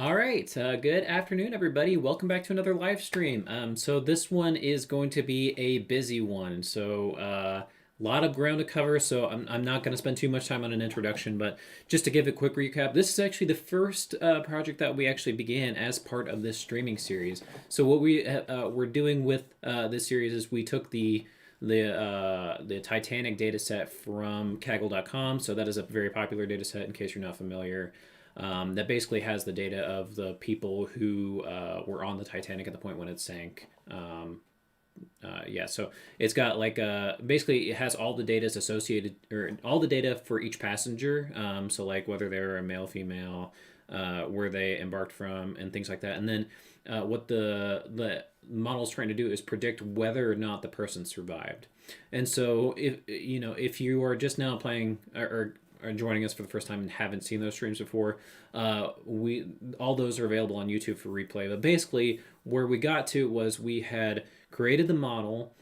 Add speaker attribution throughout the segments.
Speaker 1: All right, good afternoon, everybody. Welcome back to another live stream. So this one is going to be a busy one. So a lot of ground to cover. So I'm not going to spend too much time on an introduction, but just to give a quick recap, this is actually the first project that we actually began as part of this streaming series. So what we're doing with this series is we took the Titanic data set from Kaggle.com. So that is a very popular data set in case you're not familiar. That basically has the data of the people who were on the Titanic at the point when it sank. Yeah, so it's got like basically it has all the data associated or all the data for each passenger. So like whether they're a male, female, where they embarked from, and things like that. And then what the model is trying to do is predict whether or not the person survived. And so if you are just now playing or are joining us for the first time and haven't seen those streams before, we all those are available on YouTube for replay. But basically, where we got to was we had created the model,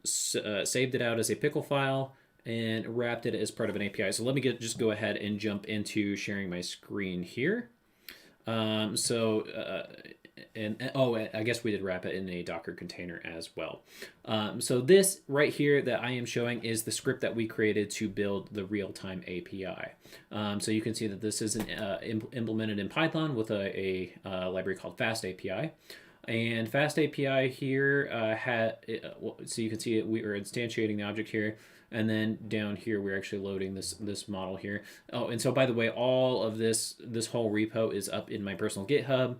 Speaker 1: saved it out as a pickle file, and wrapped it as part of an API. So let me just go ahead and jump into sharing my screen here. I guess we did wrap it in a Docker container as well. So this right here that I am showing is the script that we created to build the real-time API. So you can see that this is implemented in Python with a library called Fast API. And Fast API here so you can see we are instantiating the object here, and then down here we're actually loading this model here. Oh, and so by the way, all of this whole repo is up in my personal GitHub.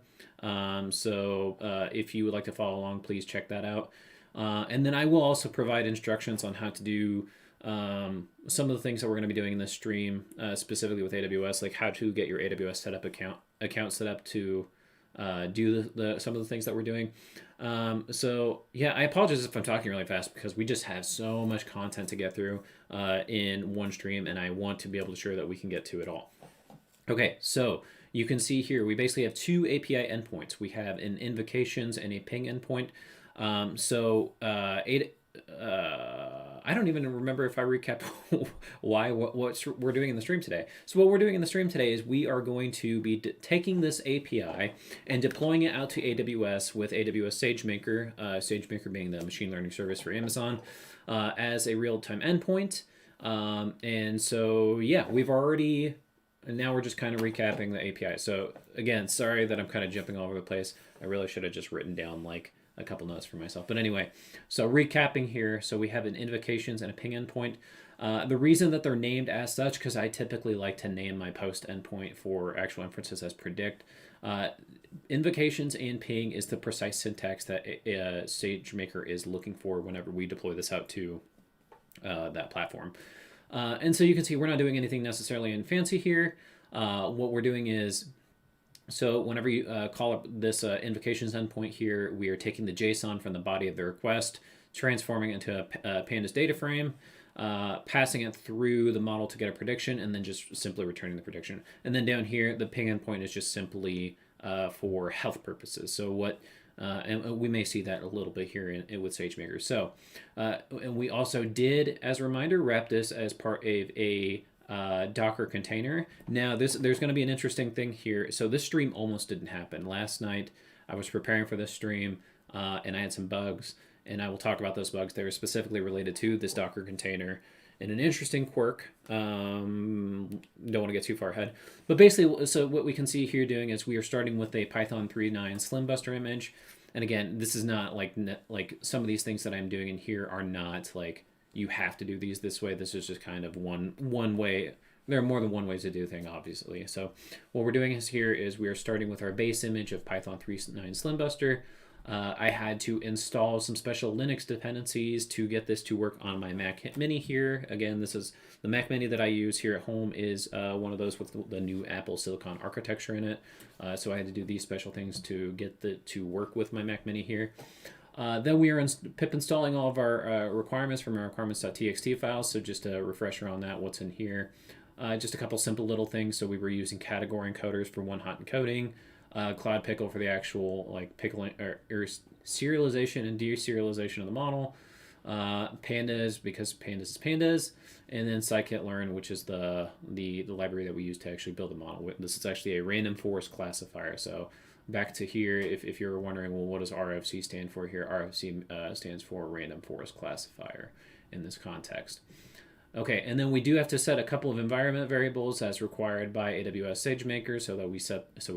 Speaker 1: So if you would like to follow along, please check that out. And then I will also provide instructions on how to do some of the things that we're going to be doing in this stream, specifically with AWS, like how to get your AWS setup account set up to do some of the things that we're doing. So yeah, I apologize if I'm talking really fast because we just have so much content to get through in one stream, and I want to be able to ensure that we can get to it all. Okay, so you can see here we basically have two API endpoints. We have an invocations and a ping endpoint. I don't even remember if I recap what we're doing in the stream today. So what we're doing in the stream today is we are going to be taking this API and deploying it out to AWS with AWS SageMaker, SageMaker being the machine learning service for Amazon, as a real-time endpoint. And so, yeah, and now we're just kind of recapping the API. So again, sorry that I'm kind of jumping all over the place. I really should have just written down like a couple notes for myself. But anyway, so recapping here. So we have an invocations and a ping endpoint. The reason that they're named as such, because I typically like to name my post endpoint for actual inferences as predict. Invocations and ping is the precise syntax that SageMaker is looking for whenever we deploy this out to that platform. And so you can see we're not doing anything necessarily in fancy here. What we're doing is, so whenever you call up this invocations endpoint here, we are taking the JSON from the body of the request, transforming it into a pandas data frame, passing it through the model to get a prediction, and then just simply returning the prediction. And then down here, the ping endpoint is just simply for health purposes. So and we may see that a little bit here with SageMaker. So, and we also did, as a reminder, wrap this as part of a Docker container. Now, there's going to be an interesting thing here. So this stream almost didn't happen. Last night, I was preparing for this stream, and I had some bugs, and I will talk about those bugs. They were specifically related to this Docker container. And an interesting quirk, don't want to get too far ahead, but basically, so what we can see here doing is we are starting with a Python 3.9 Slimbuster image. And again, this is not like some of these things that I'm doing in here are not like you have to do these this way. This is just kind of one way. There are more than one way to do a thing, obviously. So what we're doing here is we are starting with our base image of Python 3.9 Slimbuster. I had to install some special Linux dependencies to get this to work on my Mac Mini here. Again, this is the Mac Mini that I use here at home is one of those with the new Apple Silicon architecture in it. So I had to do these special things to get to work with my Mac Mini here. Then we are pip installing all of our requirements from our requirements.txt files. So just a refresher on that, what's in here. Just a couple simple little things. So we were using category encoders for one-hot encoding. Cloud Pickle for the actual like pickling or serialization and deserialization of the model. Pandas, because pandas is pandas, and then scikit-learn, which is the library that we use to actually build the model. This is actually a random forest classifier. So back to here, if you're wondering, well, what does RFC stand for here? RFC stands for random forest classifier in this context. Okay, and then we do have to set a couple of environment variables as required by AWS SageMaker, so that we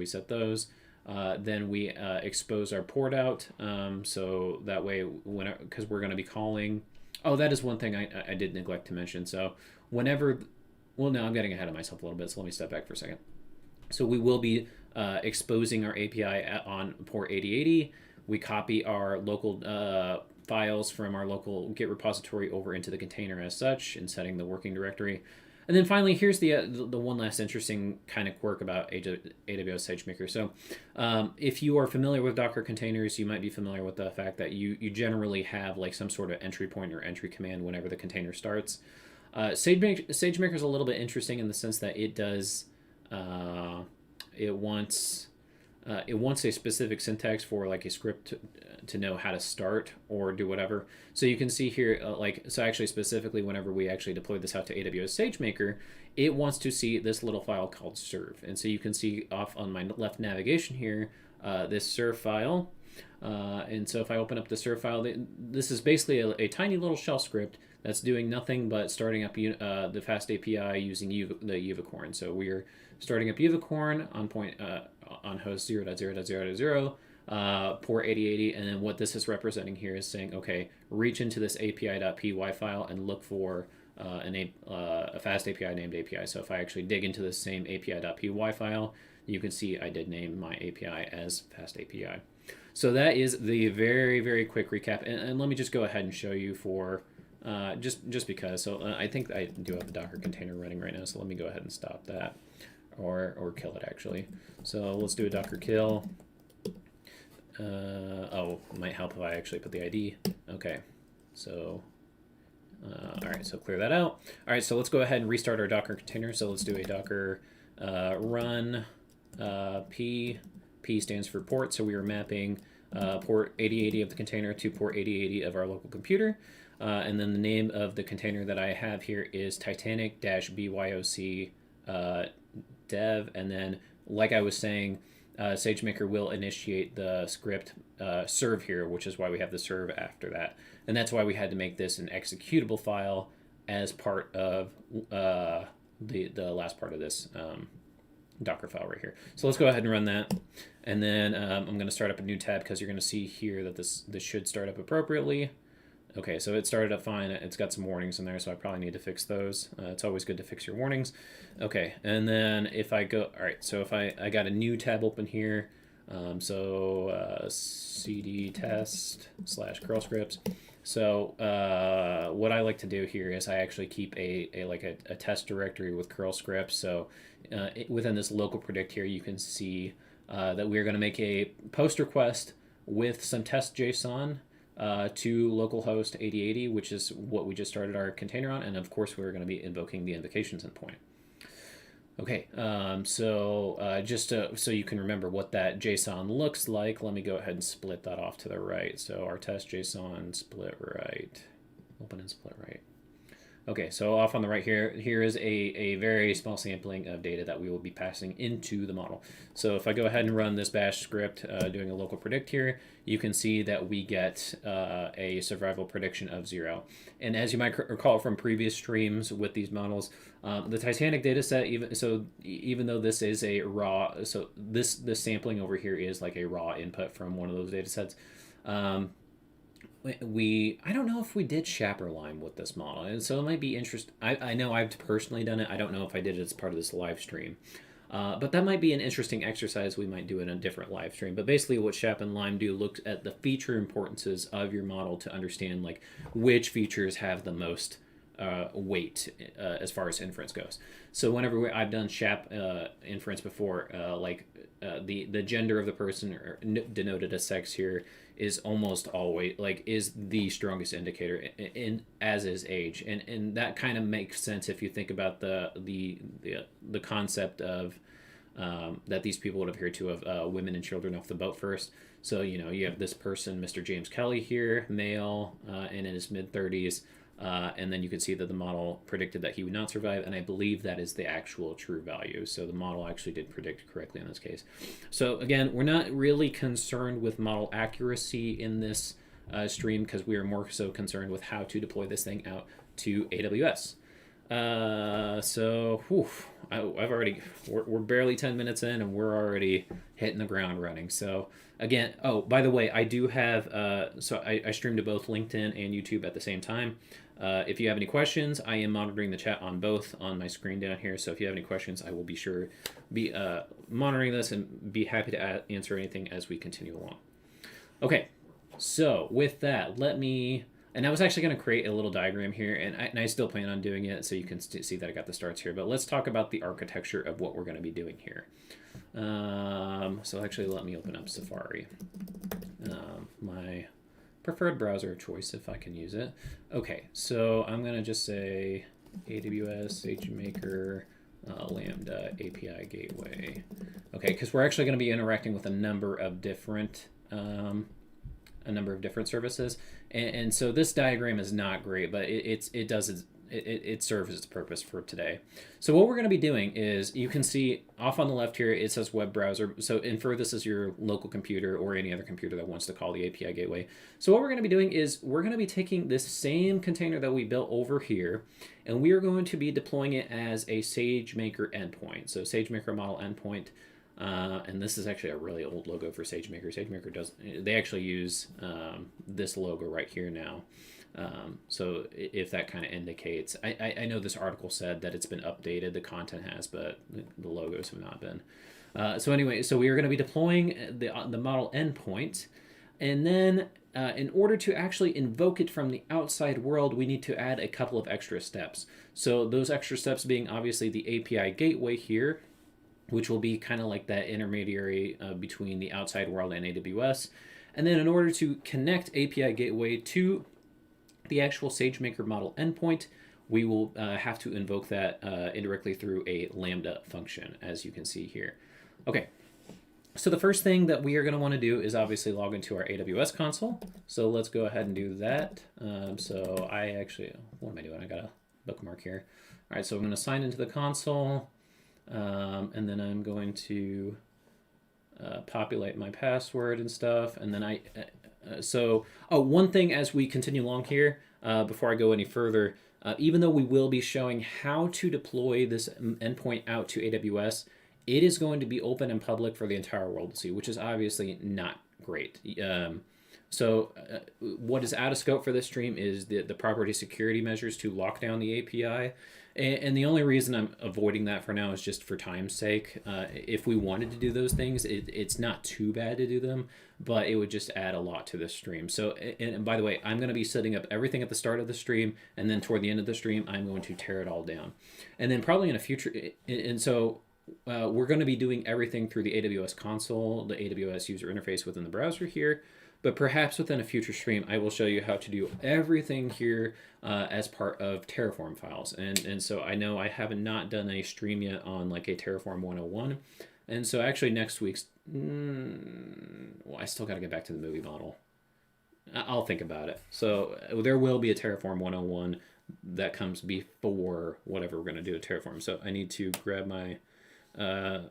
Speaker 1: set those. Then we expose our port out, so that way, because we're going to be calling. Oh, that is one thing I did neglect to mention. So whenever, well, no, I'm getting ahead of myself a little bit, so let me step back for a second. So we will be exposing our API on port 8080. We copy our local files from our local Git repository over into the container as such and setting the working directory. And then finally, here's the one last interesting kind of quirk about AWS SageMaker. So if you are familiar with Docker containers, you might be familiar with the fact that you generally have like some sort of entry point or entry command whenever the container starts. SageMaker is a little bit interesting in the sense that it does, it wants a specific syntax for like a script to know how to start or do whatever. So you can see here, so actually specifically whenever we actually deploy this out to AWS SageMaker, it wants to see this little file called serve. And so you can see off on my left navigation here, this serve file. And so if I open up the serve file, this is basically a tiny little shell script that's doing nothing but starting up the fast API using the Uvicorn. So we are starting up Uvicorn on host 0.0.0.0, port 8080, and then what this is representing here is saying, okay, reach into this api.py file and look for a fast API named API. So if I actually dig into the same api.py file, you can see I did name my API as fast API. So that is the very, very quick recap. And let me just go ahead and show you for just because. So I think I do have a Docker container running right now. So let me go ahead and stop that or kill it actually. So let's do a Docker kill. Oh, it might help if I actually put the ID. Okay. So, all right, so clear that out. All right, so let's go ahead and restart our Docker container. So let's do a Docker run P. P stands for port, so we are mapping port 8080 of the container to port 8080 of our local computer. And then the name of the container that I have here is Titanic-BYOC dev. And then, like I was saying, SageMaker will initiate the script serve here, which is why we have the serve after that. And that's why we had to make this an executable file as part of the last part of this Docker file right here. So let's go ahead and run that. And then I'm going to start up a new tab because you're going to see here that this should start up appropriately. Okay, so it started up fine. It's got some warnings in there, so I probably need to fix those. It's always good to fix your warnings. Okay, and then if I go, all right, so if I got a new tab open here, cd test /curl scripts. So what I like to do here is I actually keep a test directory with curl scripts. So within this local predict here, you can see that we're going to make a post request with some test JSON to localhost 8080, which is what we just started our container on. And of course, we're going to be invoking the invocations endpoint. Okay, just so you can remember what that JSON looks like, let me go ahead and split that off to the right. So our test JSON split right, open and split right. Okay, so off on the right here is a very small sampling of data that we will be passing into the model. So if I go ahead and run this bash script doing a local predict here, you can see that we get a survival prediction of 0. And as you might recall from previous streams with these models, the Titanic data set, even though this is a raw, so this sampling over here is like a raw input from one of those data sets. I don't know if we did Chaper Lime with this model, and so it might be interesting. I know I've personally done it. I don't know if I did it as part of this live stream, but that might be an interesting exercise we might do in a different live stream. But basically what Chaper and Lime do look at the feature importances of your model to understand like which features have the most weight as far as inference goes. So whenever I've done SHAP inference before, the gender of the person or denoted as sex here is almost always is the strongest indicator, as is age, and that kind of makes sense if you think about the concept of that these people would appear to have women and children off the boat first. So, you have this person, Mr. James Kelly here, male, and in his mid-30s. And then you can see that the model predicted that he would not survive, and I believe that is the actual true value. So the model actually did predict correctly in this case. So again, we're not really concerned with model accuracy in this stream, because we are more so concerned with how to deploy this thing out to AWS. We're barely 10 minutes in, and we're already hitting the ground running. So again, by the way, I do have, I stream to both LinkedIn and YouTube at the same time. If you have any questions, I am monitoring the chat on both on my screen down here. So if you have any questions, I will be sure be monitoring this and be happy to answer anything as we continue along. Okay, so with that, and I was actually going to create a little diagram here, and I still plan on doing it, so you can see that I got the starts here. But let's talk about the architecture of what we're going to be doing here. So actually, let me open up Safari, my preferred browser of choice, if I can use it. Okay, so I'm going to just say AWS, SageMaker, Lambda API Gateway. Okay, because we're actually going to be interacting with a number of different services, and so this diagram is not great, but it serves its purpose for today. So what we're going to be doing is, you can see off on the left here, it says web browser. So infer this is your local computer or any other computer that wants to call the API gateway. So what we're going to be doing is, we're going to be taking this same container that we built over here, and we are going to be deploying it as a SageMaker endpoint. So SageMaker model endpoint. And this is actually a really old logo for SageMaker. They actually use this logo right here now. So if that kind of indicates, I know this article said that it's been updated, the content has, but the logos have not been. So anyway, so we are going to be deploying the model endpoint, and then in order to actually invoke it from the outside world, we need to add a couple of extra steps. So those extra steps being obviously the API gateway here, which will be kind of like that intermediary between the outside world and AWS. And then in order to connect API gateway to the actual SageMaker model endpoint, we will have to invoke that indirectly through a Lambda function, as you can see here. Okay, so the first thing that we are going to want to do is obviously log into our AWS console. So let's go ahead and do that. So I actually, what am I doing? I got a bookmark here. All right, so I'm going to sign into the console. And then I'm going to populate my password and stuff. And then one thing as we continue along here, before I go any further, even though we will be showing how to deploy this endpoint out to AWS, it is going to be open and public for the entire world to see, which is obviously not great. What is out of scope for this stream is the property security measures to lock down the API. And the only reason I'm avoiding that for now is just for time's sake. If we wanted to do those things, it's not too bad to do them, but it would just add a lot to the stream. So, and by the way, I'm going to be setting up everything at the start of the stream, and then toward the end of the stream, I'm going to tear it all down. And then probably in a future, we're going to be doing everything through the AWS console, the AWS user interface within the browser here. But perhaps within a future stream, I will show you how to do everything here as part of Terraform files. And so I know I have not done a stream yet on like a Terraform 101. And so actually next week's, I still got to get back to the movie model. I'll think about it. So there will be a Terraform 101 that comes before whatever we're going to do at Terraform. So I need to grab my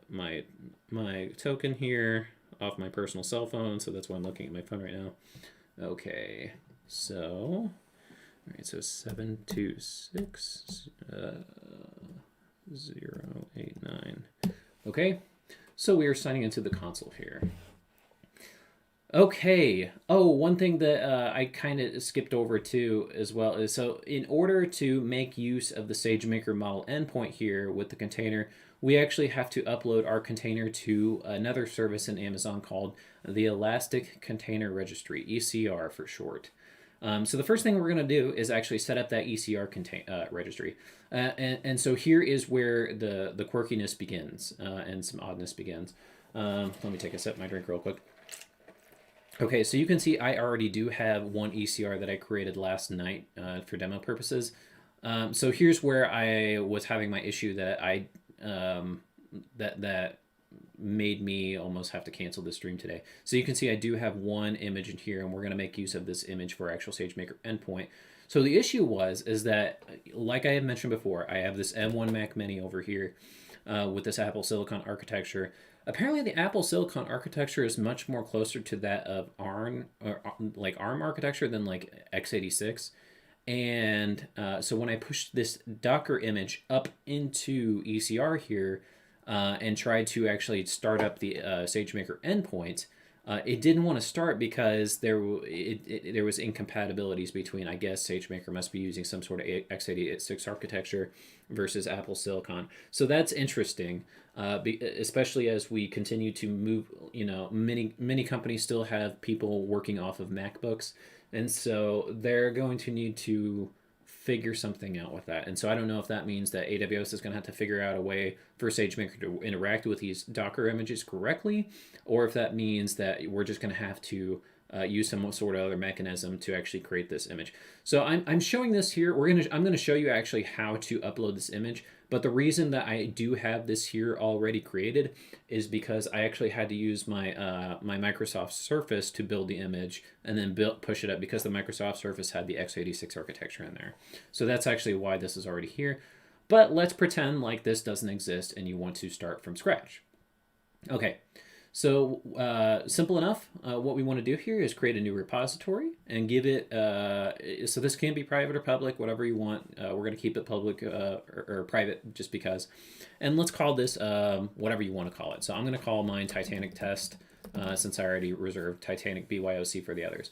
Speaker 1: my token here off my personal cell phone, so that's why I'm looking at my phone right now. Okay, so, all right, so 726 089. Okay, so we are signing into the console here. Okay. Oh, one thing that I kind of skipped over too as well is, so in order to make use of the SageMaker model endpoint here with the container, we actually have to upload our container to another service in Amazon called the Elastic Container Registry, ECR for short. So the first thing we're going to do is actually set up that ECR registry. And so here is where the quirkiness begins and some oddness begins. Let me take a sip of my drink real quick. Okay, so you can see I already do have one ECR that I created last night for demo purposes. So here's where I was having my issue that made me almost have to cancel this stream today. So you can see I do have one image in here, and we're going to make use of this image for actual SageMaker endpoint. So the issue is that, like I had mentioned before, I have this M1 Mac Mini over here with this Apple Silicon architecture. Apparently, the Apple Silicon architecture is much more closer to that of ARM, or like ARM architecture, than like x86. And so when I pushed this Docker image up into ECR here and tried to actually start up the SageMaker endpoint, it didn't want to start because there was incompatibilities between, I guess, SageMaker must be using some sort of x86 architecture versus Apple Silicon. So that's interesting, especially as we continue to move. Many companies still have people working off of MacBooks, and so they're going to need to figure something out with that. And so I don't know if that means that AWS is going to have to figure out a way for SageMaker to interact with these Docker images correctly, or if that means that we're just going to have to use some sort of other mechanism to actually create this image. So I'm showing this here. I'm going to show you actually how to upload this image. But the reason that I do have this here already created is because I actually had to use my my Microsoft Surface to build the image and then push it up, because the Microsoft Surface had the x86 architecture in there. So that's actually why this is already here. But let's pretend like this doesn't exist and you want to start from scratch. Okay. So simple enough. What we want to do here is create a new repository and give it, so this can be private or public, whatever you want. We're going to keep it public or private just because. And let's call this whatever you want to call it. So I'm going to call mine Titanic Test since I already reserved Titanic BYOC for the others.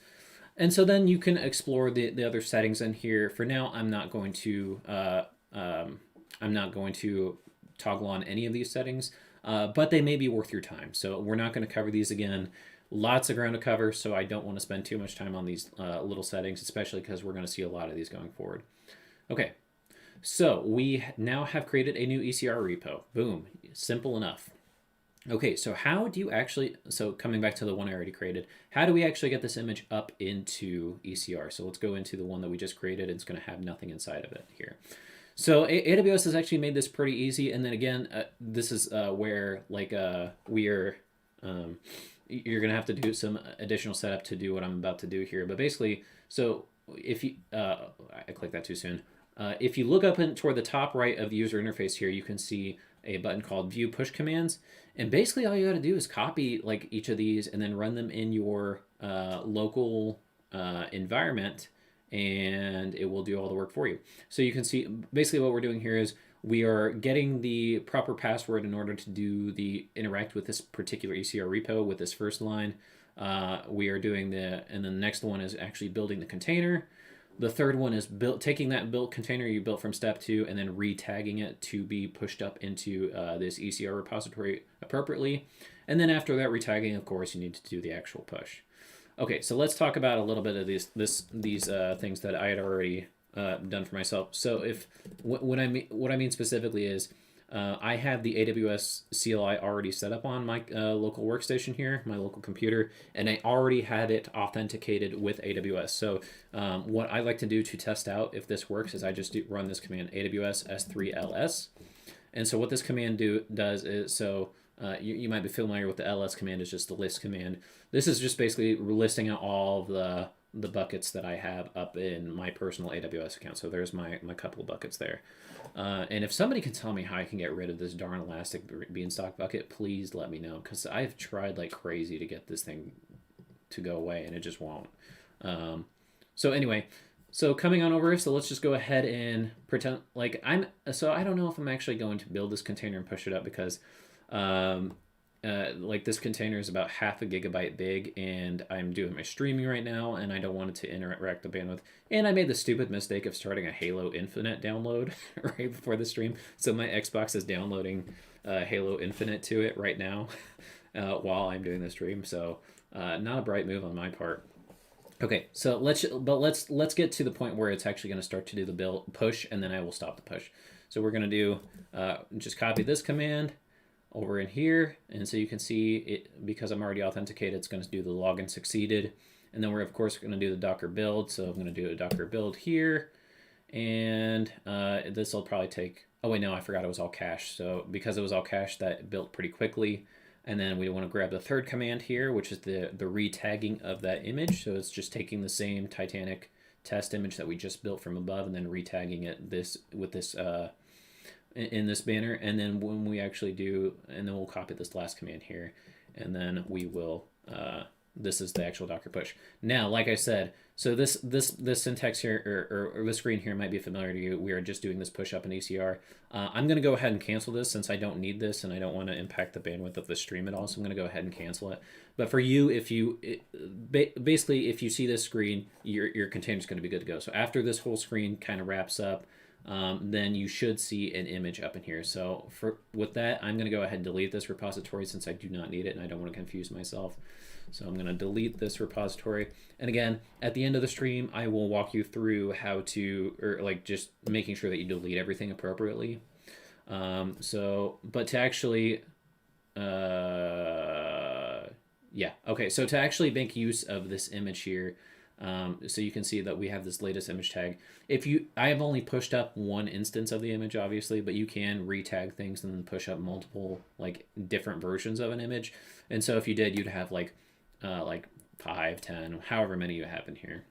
Speaker 1: And so then you can explore the other settings in here. For now, I'm not going to toggle on any of these settings. But they may be worth your time. So we're not going to cover these again. Lots of ground to cover, so I don't want to spend too much time on these little settings, especially because we're going to see a lot of these going forward. Okay, so we now have created a new ECR repo. Boom, simple enough. Okay, so how do you actually, so coming back to the one I already created, how do we actually get this image up into ECR? So let's go into the one that we just created. It's going to have nothing inside of it here. So AWS has actually made this pretty easy. And then again, this is where you're going to have to do some additional setup to do what I'm about to do here. But basically, so if you, I clicked that too soon. If you look up toward the top right of the user interface here, you can see a button called View Push Commands. And basically all you got to do is copy like each of these and then run them in your local environment, and it will do all the work for you. So you can see basically what we're doing here is we are getting the proper password in order to do the interact with this particular ECR repo with this first line. We are doing and then the next one is actually building the container. The third one is taking that built container you built from step 2 and then re-tagging it to be pushed up into this ECR repository appropriately. And then after that re-tagging, of course, you need to do the actual push. Okay, so let's talk about a little bit of these things that I had already done for myself. So what I mean specifically is I have the AWS CLI already set up on my local workstation here, my local computer, and I already had it authenticated with AWS. So what I like to do to test out if this works is I just run this command AWS S3LS. And so what this command does is, so you might be familiar with the ls command. Is just the list command. This is just basically listing out all of the buckets that I have up in my personal AWS account. So there's my couple of buckets there. And if somebody can tell me how I can get rid of this darn Elastic Beanstalk bucket, please let me know, because I've tried like crazy to get this thing to go away and it just won't. So anyway, so coming on over, so let's just go ahead and pretend like so I don't know if I'm actually going to build this container and push it up, because like this container is about 0.5 GB big, and I'm doing my streaming right now, and I don't want it to interact the bandwidth. And I made the stupid mistake of starting a Halo Infinite download right before the stream, so my Xbox is downloading Halo Infinite to it right now while I'm doing the stream. So not a bright move on my part. Okay, so let's get to the point where it's actually going to start to do the push, and then I will stop the push. So we're going to do just copy this command over in here, and so you can see it, because I'm already authenticated, it's going to do the login succeeded, and then we're of course going to do the Docker build. So I'm going to do a Docker build here, And this will probably take, oh wait, no, I forgot it was all cache. So because it was all cache, that built pretty quickly. And then we want to grab the third command here, which is the retagging of that image. So it's just taking the same Titanic test image that we just built from above and then retagging it with this in this banner. And then when we actually do, and then we'll copy this last command here, and then we will, this is the actual Docker push. Now, like I said, so this syntax here, or the screen here might be familiar to you. We are just doing this push up in ECR. I'm going to go ahead and cancel this since I don't need this and I don't want to impact the bandwidth of the stream at all. So I'm going to go ahead and cancel it. But for you, if you basically if you see this screen, your container is going to be good to go. So after this whole screen kind of wraps up, then you should see an image up in here. So with that, I'm going to go ahead and delete this repository since I do not need it and I don't want to confuse myself. So I'm going to delete this repository. And again, at the end of the stream, I will walk you through how to, or like just making sure that you delete everything appropriately. But to actually, yeah, okay. So to actually make use of this image here, so you can see that we have this latest image tag. I have only pushed up one instance of the image, obviously, but you can retag things and then push up multiple, like different versions of an image. And so if you did, you'd have like 5, 10, however many you have in here.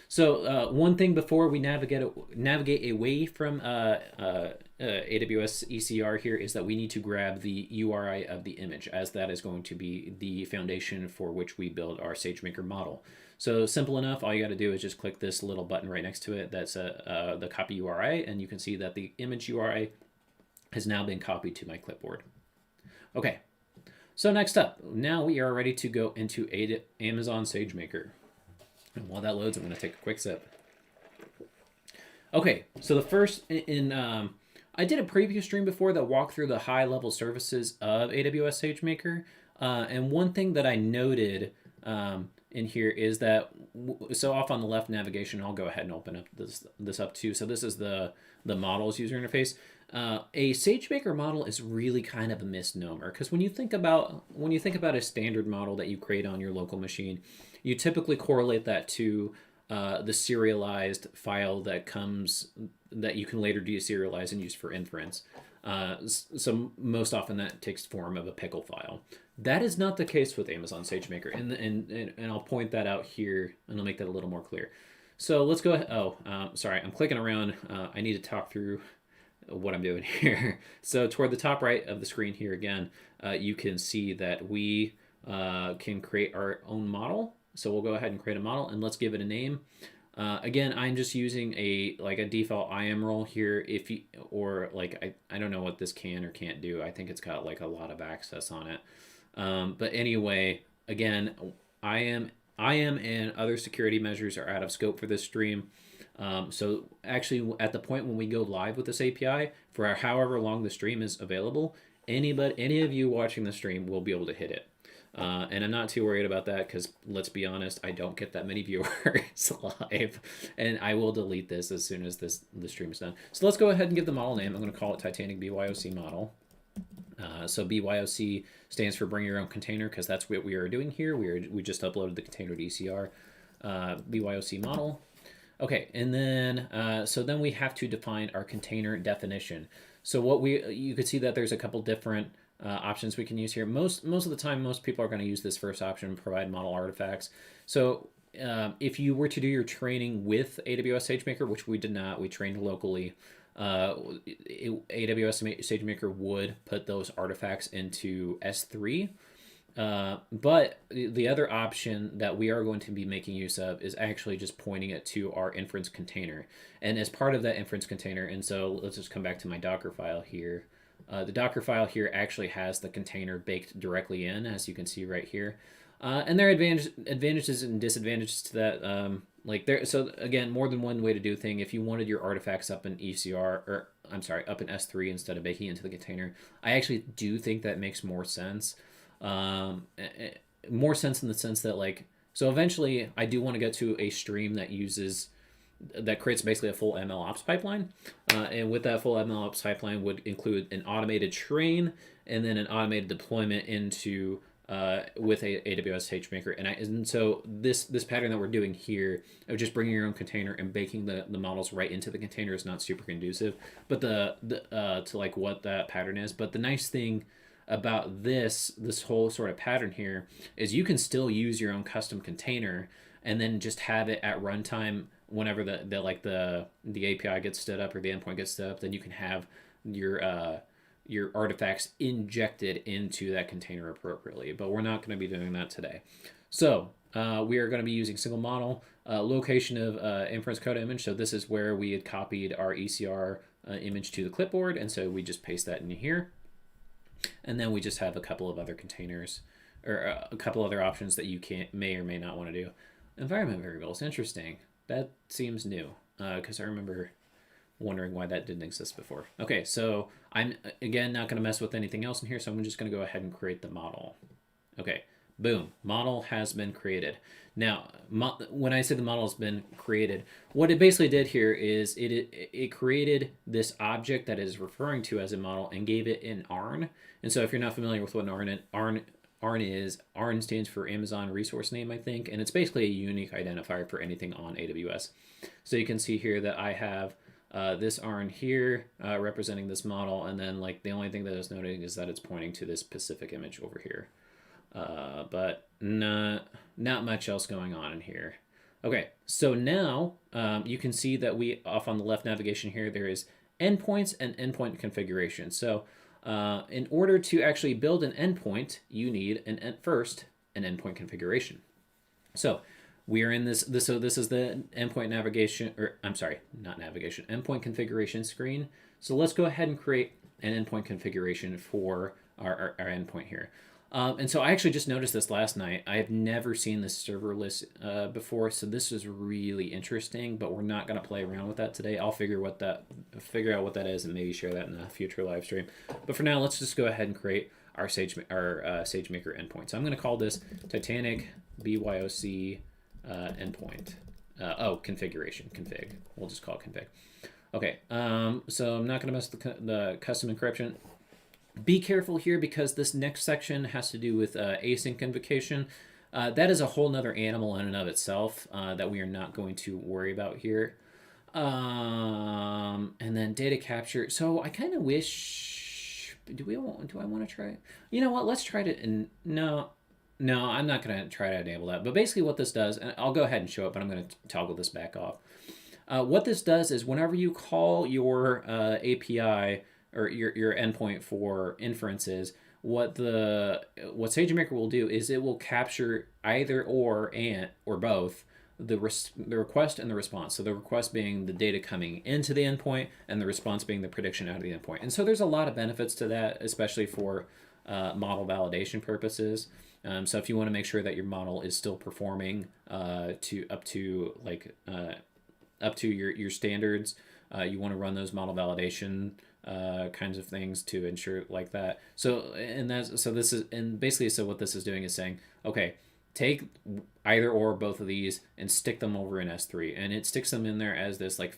Speaker 1: So one thing before we navigate away from AWS ECR here is that we need to grab the URI of the image, as that is going to be the foundation for which we build our SageMaker model. So simple enough, all you got to do is just click this little button right next to it that's the copy URI, and you can see that the image URI has now been copied to my clipboard. Okay, so next up, now we are ready to go into Amazon SageMaker. And while that loads, I'm going to take a quick sip. Okay, so the first I did a previous stream before that walked through the high-level services of AWS SageMaker, and one thing that I noted in here is that, so off on the left navigation, I'll go ahead and open up this up too. So this is the models user interface. A SageMaker model is really kind of a misnomer, because when you think about a standard model that you create on your local machine, you typically correlate that to the serialized file that you can later deserialize and use for inference. So most often that takes form of a pickle file. That is not the case with Amazon SageMaker, and I'll point that out here, and I'll make that a little more clear. So let's go ahead. Oh, sorry, I'm clicking around. I need to talk through what I'm doing here. So toward the top right of the screen here again, you can see that we can create our own model. So we'll go ahead and create a model, and let's give it a name. Again, I'm just using a default IAM role here. I don't know what this can or can't do. I think it's got like a lot of access on it. But anyway, again, IAM and other security measures are out of scope for this stream. So actually, at the point when we go live with this API, for however long the stream is available, any of you watching the stream will be able to hit it. And I'm not too worried about that because, let's be honest, I don't get that many viewers live, and I will delete this as soon as the stream is done. So let's go ahead and give the model name. I'm going to call it Titanic BYOC model. So BYOC stands for Bring Your Own Container, because that's what we are doing here. We just uploaded the container to ECR. BYOC model. Okay, and then so then we have to define our container definition. So you could see that there's a couple different options we can use here. Most of the time, most people are going to use this first option, provide model artifacts. So if you were to do your training with AWS SageMaker, which we did not, we trained locally, AWS SageMaker would put those artifacts into S3. But the other option that we are going to be making use of is actually just pointing it to our inference container. And as part of that inference container, and so let's just come back to my Docker file here. The Docker file here actually has the container baked directly in, as you can see right here. And there are advantages and disadvantages to that. So again, more than one way to do a thing. If you wanted your artifacts up in up in S3 instead of baking into the container, I actually do think that makes more sense. More sense in the sense that so eventually I do want to get to a stream that creates basically a full MLOps pipeline. And with that full MLOps pipeline would include an automated train and then an automated deployment into with AWS SageMaker. And so this pattern that we're doing here of just bringing your own container and baking the models right into the container is not super conducive, but to like what that pattern is. But the nice thing about this whole sort of pattern here is you can still use your own custom container and then just have it at runtime whenever the API gets stood up or the endpoint gets stood up. Then you can have your artifacts injected into that container appropriately. But we're not going to be doing that today. So we are going to be using single model location of inference code image. So this is where we had copied our ECR image to the clipboard, and so we just paste that in here. And then we just have a couple of other containers or a couple other options that you may or may not want to do. Environment variables, interesting. That seems new because I remember wondering why that didn't exist before. Okay, so I'm again not going to mess with anything else in here, so I'm just going to go ahead and create the model. Okay, boom, model has been created. Now, when I say the model has been created, what it basically did here is it created this object that is referring to as a model and gave it an ARN. And so if you're not familiar with what an ARN is, ARN stands for Amazon Resource Name, I think, and it's basically a unique identifier for anything on AWS. So you can see here that I have this ARN here representing this model, and then like the only thing that is noted is that it's pointing to this specific image over here. But not much else going on in here. Okay, so now you can see that we, off on the left navigation here, there is endpoints and endpoint configuration. So in order to actually build an endpoint, you need first an endpoint configuration. So we are in this so this is the endpoint navigation, or I'm sorry, not navigation, endpoint configuration screen. So let's go ahead and create an endpoint configuration for our endpoint here. And so I actually just noticed this last night. I have never seen this serverless before, so this is really interesting, but we're not going to play around with that today. I'll figure out what that is and maybe share that in a future live stream. But for now, let's just go ahead and create our SageMaker endpoint. So I'm going to call this Titanic BYOC endpoint. Configuration, config. We'll just call it config. Okay, so I'm not going to mess with the custom encryption. Be careful here because this next section has to do with async invocation. That is a whole nother animal in and of itself that we are not going to worry about here. And then data capture. So I kind of wish, do I want to try it? You know what, let's try it. And no, I'm not going to try to enable that. But basically what this does, and I'll go ahead and show it, but I'm going to toggle this back off. What this does is whenever you call your API, or your endpoint for inferences, what SageMaker will do is it will capture either or both the request and the response. So the request being the data coming into the endpoint and the response being the prediction out of the endpoint. And so there's a lot of benefits to that, especially for model validation purposes. So if you want to make sure that your model is still performing up to your standards, you want to run those model validation kinds of things to ensure like that. So what this is doing is saying, okay, take either or both of these and stick them over in S3, and it sticks them in there as this like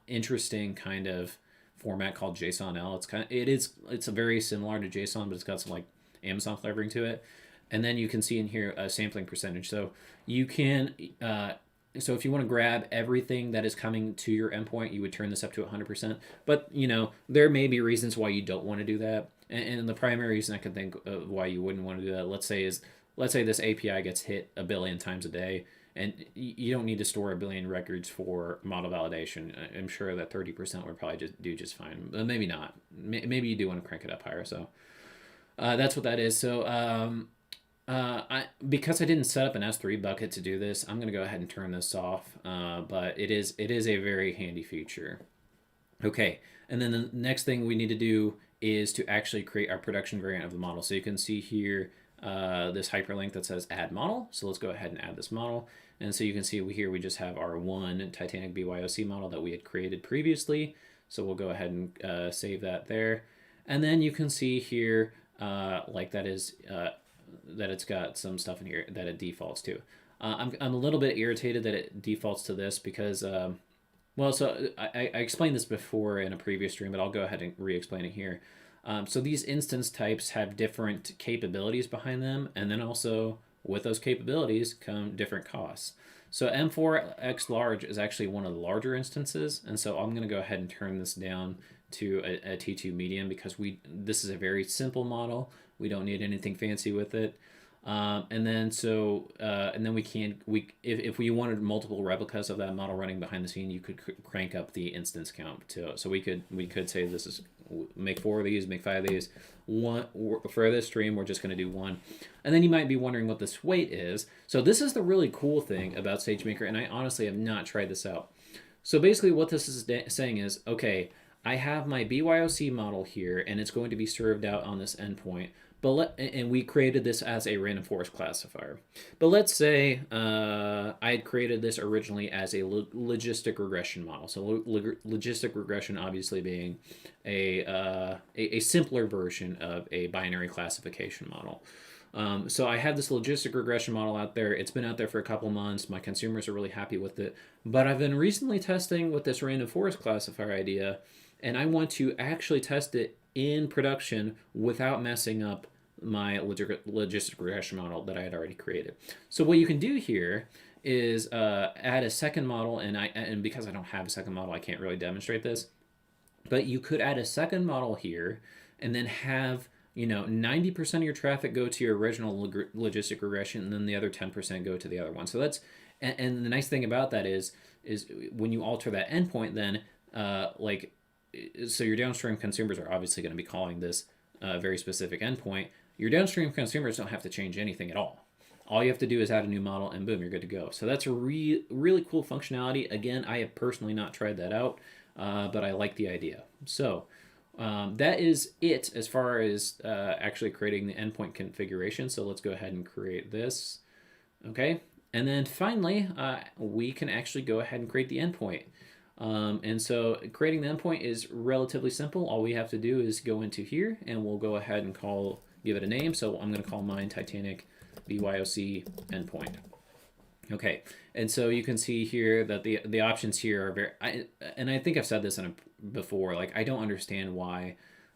Speaker 1: interesting kind of format called JSON-L. It's a very similar to JSON, but it's got some like Amazon flavoring to it. And then you can see in here a sampling percentage. So you can so if you want to grab everything that is coming to your endpoint, you would turn this up to 100%. But, there may be reasons why you don't want to do that. And the primary reason I can think of why you wouldn't want to do that, let's say this API gets hit 1 billion times a day, and you don't need to store 1 billion records for model validation. I'm sure that 30% would probably do just fine. But maybe not. Maybe you do want to crank it up higher. So that's what that is. So because I didn't set up an S3 bucket to do this, I'm going to go ahead and turn this off, but it is a very handy feature. Okay, and then the next thing we need to do is to actually create our production variant of the model. So you can see here this hyperlink that says add model. So let's go ahead and add this model. And so you can see here we just have our one Titanic BYOC model that we had created previously. So we'll go ahead and save that there. And then you can see here that it's got some stuff in here that it defaults to. I'm a little bit irritated that it defaults to this because, I explained this before in a previous stream, but I'll go ahead and re-explain it here. So these instance types have different capabilities behind them, and then also with those capabilities come different costs. So M4X large is actually one of the larger instances, and so I'm going to go ahead and turn this down to a T2 medium because this is a very simple model. We don't need anything fancy with it. And then if we wanted multiple replicas of that model running behind the scene, you could crank up the instance count too. So we could say this is make 4 of these, make 5 of these. One for this stream, we're just going to do 1. And then you might be wondering what this weight is. So this is the really cool thing about SageMaker, and I honestly have not tried this out. So basically, what this is saying is, okay, I have my BYOC model here, and it's going to be served out on this endpoint. And we created this as a random forest classifier. But let's say I had created this originally as a logistic regression model. So logistic regression obviously being a simpler version of a binary classification model. So I have this logistic regression model out there. It's been out there for a couple months. My consumers are really happy with it. But I've been recently testing with this random forest classifier idea, and I want to actually test it in production without messing up my logistic regression model that I had already created. So what you can do here is add a second model, and because I don't have a second model, I can't really demonstrate this. But you could add a second model here, and then have 90% of your traffic go to your original logistic regression, and then the other 10% go to the other one. So that's and the nice thing about that is when you alter that endpoint, then so your downstream consumers are obviously going to be calling this very specific endpoint. Your downstream consumers don't have to change anything at all. All you have to do is add a new model, and boom, you're good to go. So that's a really cool functionality. Again, I have personally not tried that out, but I like the idea. So that is it as far as actually creating the endpoint configuration. So let's go ahead and create this. Okay, and then finally, we can actually go ahead and create the endpoint. And so creating the endpoint is relatively simple. All we have to do is go into here, and we'll go ahead and give it a name. So I'm going to call mine Titanic BYOC endpoint. Okay, and so you can see here that the options here are and I think I've said this before, like I don't understand why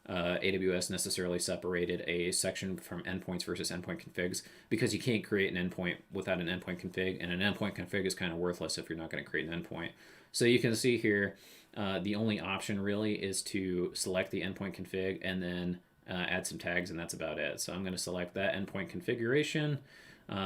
Speaker 1: AWS necessarily separated a section from endpoints versus endpoint configs, because you can't create an endpoint without an endpoint config, and an endpoint config is kind of worthless if you're not going to create an endpoint. So you can see here, the only option really is to select the endpoint config and then add some tags, and that's about it. So I'm going to select that endpoint configuration.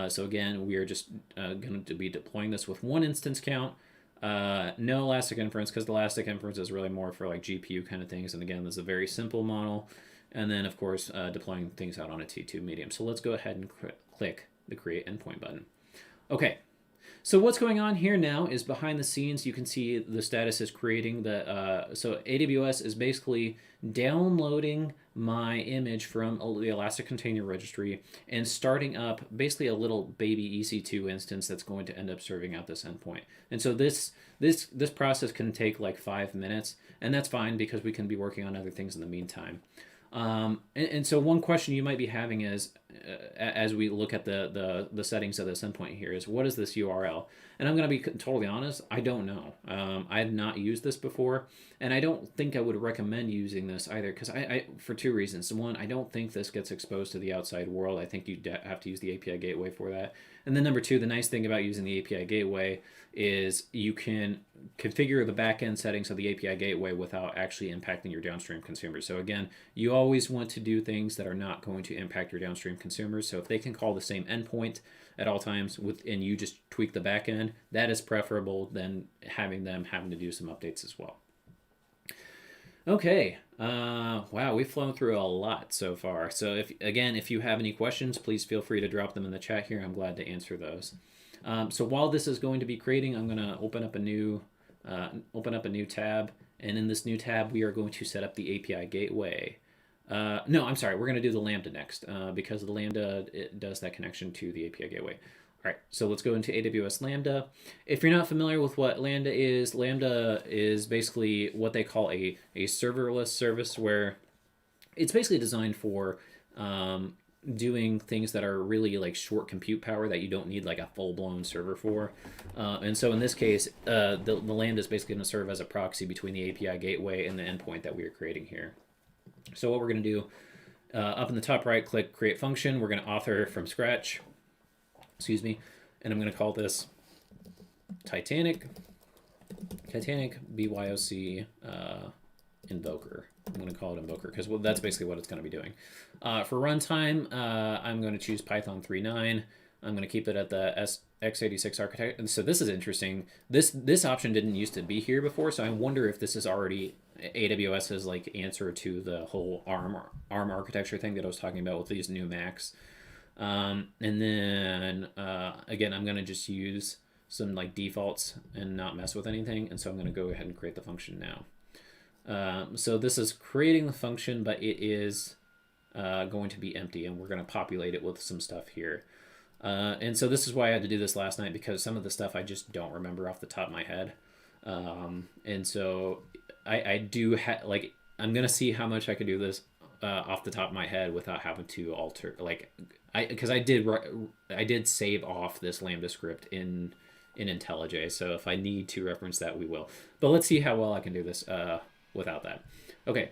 Speaker 1: So again, we are just going to be deploying this with 1 instance count. No elastic inference, because the elastic inference is really more for like GPU kind of things. And again, this is a very simple model. And then, of course, deploying things out on a T2 medium. So let's go ahead and click the Create Endpoint button. Okay. So what's going on here now is behind the scenes, you can see the status is creating so AWS is basically downloading my image from the Elastic Container Registry and starting up basically a little baby EC2 instance that's going to end up serving out this endpoint. And so this process can take like 5 minutes, and that's fine because we can be working on other things in the meantime. And so one question you might be having is, as we look at the settings of this endpoint here, is what is this URL? And I'm going to be totally honest, I don't know. I have not used this before, and I don't think I would recommend using this either, because I for 2 reasons. One, I don't think this gets exposed to the outside world. I think you have to use the API gateway for that. And then number 2, the nice thing about using the API gateway is you can configure the backend settings of the API gateway without actually impacting your downstream consumers. So again, you always want to do things that are not going to impact your downstream consumers. So if they can call the same endpoint at all times and you just tweak the backend, that is preferable than having to do some updates as well. Okay, wow, we've flown through a lot so far. So if you have any questions, please feel free to drop them in the chat here. I'm glad to answer those. So while this is going to be creating, I'm going to open up a new tab, and in this new tab, we are going to set up the API gateway. No, I'm sorry, we're going to do the Lambda next, because the Lambda, it does that connection to the API gateway. All right, so let's go into AWS Lambda. If you're not familiar with what Lambda is basically what they call a serverless service, where it's basically designed for doing things that are really like short compute power that you don't need like a full-blown server for. And so in this case, the Lambda is basically going to serve as a proxy between the API gateway and the endpoint that we are creating here. So what we're going to do, up in the top right, click create function. We're going to author from scratch, excuse me, and I'm going to call this Titanic BYOC invoker. I'm going to call it invoker because that's basically what it's going to be doing. For runtime, I'm going to choose Python 3.9. I'm going to keep it at the x86 architecture. And so this is interesting. This option didn't used to be here before, so I wonder if this is already AWS's like answer to the whole ARM architecture thing that I was talking about with these new Macs. And then again, I'm going to just use some like defaults and not mess with anything. And so I'm going to go ahead and create the function now. So this is creating the function, but it is going to be empty, and we're going to populate it with some stuff here. And so this is why I had to do this last night, because some of the stuff I just don't remember off the top of my head. And so I do like, I'm going to see how much I could do this off the top of my head without having to alter, like, because I did save off this Lambda script in IntelliJ. So if I need to reference that, we will. But let's see how well I can do this without that. Okay.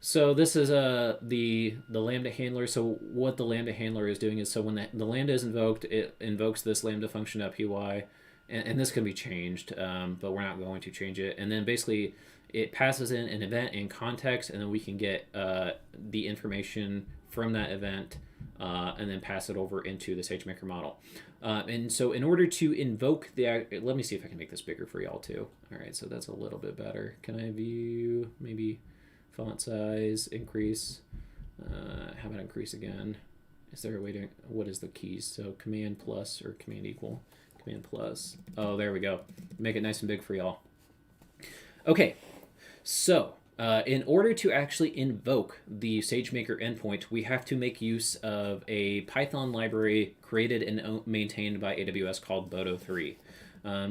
Speaker 1: So this is the Lambda handler. So what the Lambda handler is doing is, so when the Lambda is invoked, it invokes this Lambda function.py, and this can be changed, but we're not going to change it. And then basically it passes in an event in context, and then we can get the information from that event and then pass it over into the SageMaker model. And so in order to invoke let me see if I can make this bigger for y'all too. All right, so that's a little bit better. Can I view maybe font size, increase, how about increase again? Is there a way to, what is the keys? So command plus or command equal, command plus. Oh, there we go. Make it nice and big for y'all. Okay, so in order to actually invoke the SageMaker endpoint, we have to make use of a Python library created and maintained by AWS called Boto3.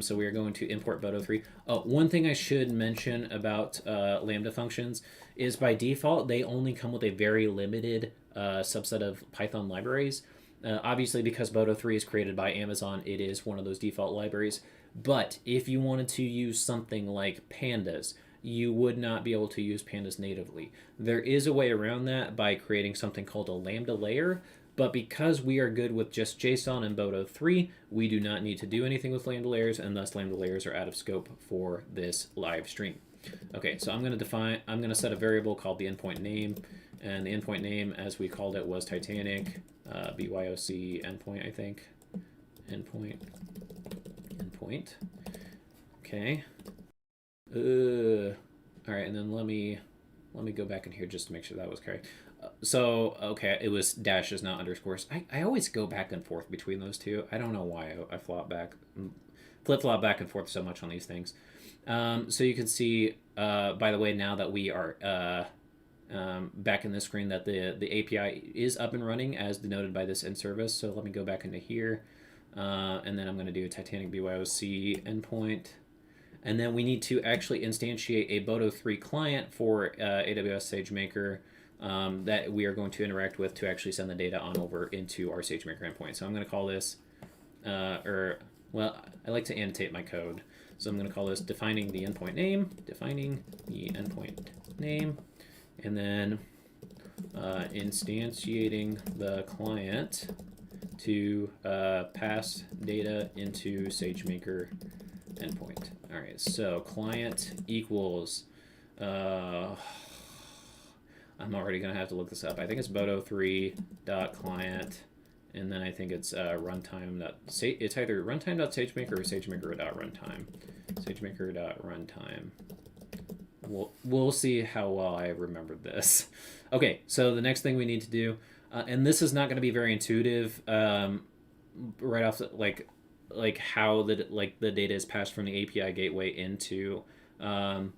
Speaker 1: So we are going to import Boto3. Oh, one thing I should mention about Lambda functions is by default, they only come with a very limited subset of Python libraries. Obviously, because Boto3 is created by Amazon, it is one of those default libraries. But if you wanted to use something like pandas, you would not be able to use pandas natively. There is a way around that by creating something called a Lambda layer, but because we are good with just JSON and Boto3, we do not need to do anything with Lambda layers, and thus Lambda layers are out of scope for this live stream. Okay, so I'm going to set a variable called the endpoint name, and the endpoint name, as we called it, was Titanic, BYOC endpoint, I think. Endpoint. Okay. All right, and then let me go back in here just to make sure that was correct. So, okay, it was dashes, not underscores. I always go back and forth between those two. I don't know why I flip-flop back and forth so much on these things. So you can see, by the way, now that we are back in this screen, that the API is up and running as denoted by this end service. So let me go back into here, and then I'm going to do a Titanic BYOC endpoint. And then we need to actually instantiate a Boto3 client for AWS SageMaker that we are going to interact with to actually send the data on over into our SageMaker endpoint. So I'm going to call this, well, I like to annotate my code. So I'm going to call this defining the endpoint name, and then instantiating the client to pass data into SageMaker endpoint. All right, so client equals, I'm already going to have to look this up. I think it's boto3.client, and then I think it's runtime. It's either runtime.sagemaker or sagemaker.runtime. Sagemaker.runtime. We'll see how well I remembered this. Okay, so the next thing we need to do, and this is not going to be very intuitive right off the, like how the data is passed from the API gateway into this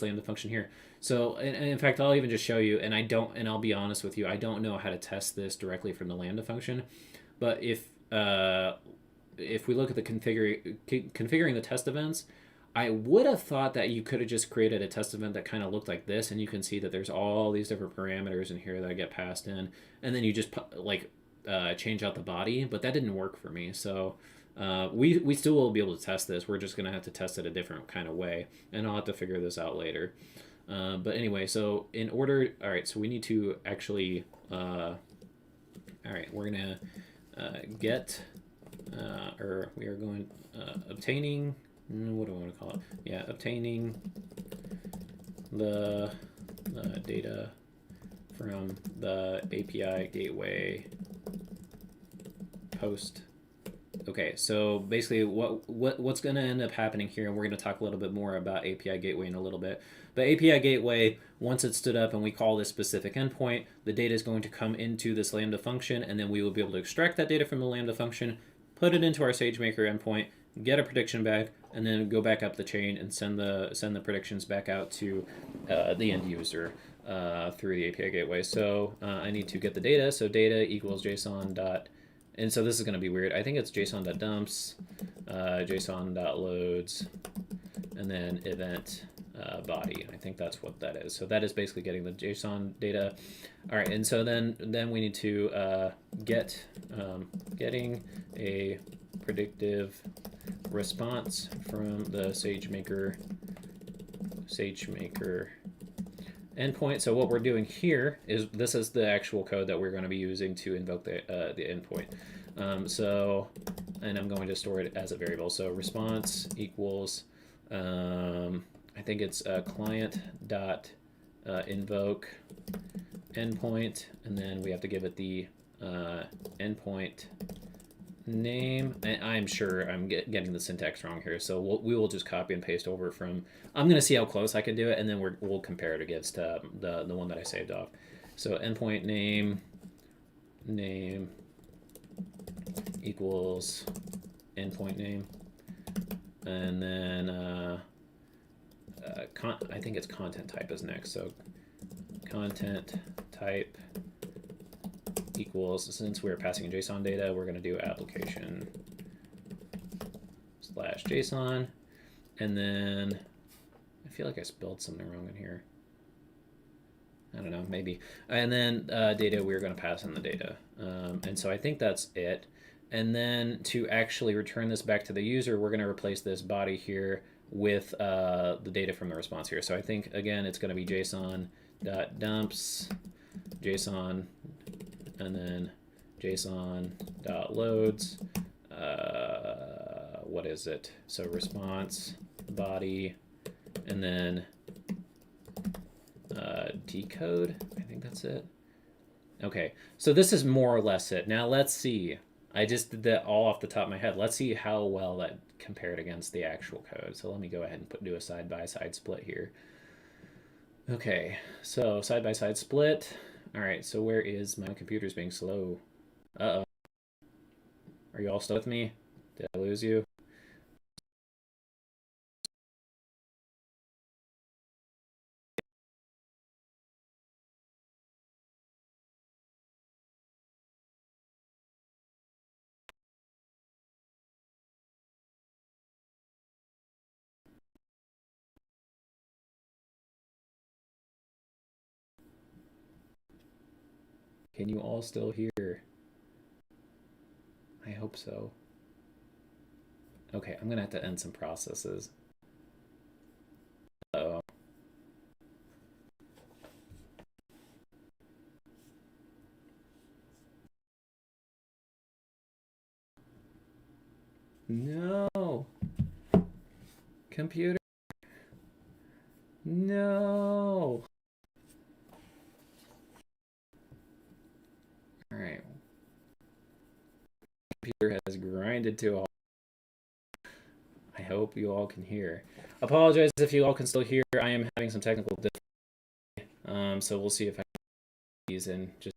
Speaker 1: Lambda function here. So, and in fact, I'll even just show you, and I'll be honest with you, I don't know how to test this directly from the Lambda function, but if we look at the configuring the test events, I would have thought that you could have just created a test event that kind of looked like this, and you can see that there's all these different parameters in here that get passed in, and then you just change out the body, but that didn't work for me. So we still will be able to test this. We're just going to have to test it a different kind of way, and I'll have to figure this out later. But anyway, so in order, all right, so we need to actually, all right, we're gonna get, or we are going, obtaining, what do I want to call it? Yeah, obtaining the data from the API gateway post. Okay, so basically what's going to end up happening here, and we're going to talk a little bit more about API gateway in a little bit. But API gateway, once it's stood up and we call this specific endpoint, the data is going to come into this Lambda function, and then we will be able to extract that data from the Lambda function, put it into our SageMaker endpoint, get a prediction back, and then go back up the chain and send the predictions back out to the end user through the API gateway. So I need to get the data. So data equals JSON dot, and so this is going to be weird. I think it's JSON.dumps, JSON.loads, and then event body. I think that's what that is. So that is basically getting the JSON data. All right, and so then we need to getting a predictive response from the SageMaker endpoint. So what we're doing here is this is the actual code that we're going to be using to invoke the endpoint. And I'm going to store it as a variable. So response equals, I think it's client dot invoke endpoint, and then we have to give it the endpoint name. And I'm sure I'm getting the syntax wrong here, so we will just copy and paste over from. I'm going to see how close I can do it, and then we'll compare it against the one that I saved off. So endpoint name equals endpoint name, and then I think it's content type is next. So content type equals, since we're passing in JSON data, we're going to do application / JSON, and then I feel like I spelled something wrong in here. I don't know, maybe. And then data, we're going to pass in the data. And so I think that's it. And then to actually return this back to the user, we're going to replace this body here with the data from the response here. So I think, again, it's going to be JSON.dumps, JSON, and then JSON.loads. What is it? So response, body, and then decode. I think that's it. Okay, so this is more or less it. Now let's see. I just did that all off the top of my head. Let's see how well that compared against the actual code. So let me go ahead and do a side-by-side split here. Okay, so side-by-side split. All right, so where is my computer's being slow? Uh-oh. Are you all still with me? Did I lose you? Can you all still hear? I hope so. Okay, I'm gonna have to end some processes. Uh-oh. No. Computer. No. All right. Computer has grinded to a halt. I hope you all can hear. Apologize if you all can still hear. I am having some technical difficulties. So we'll see if I can these in just.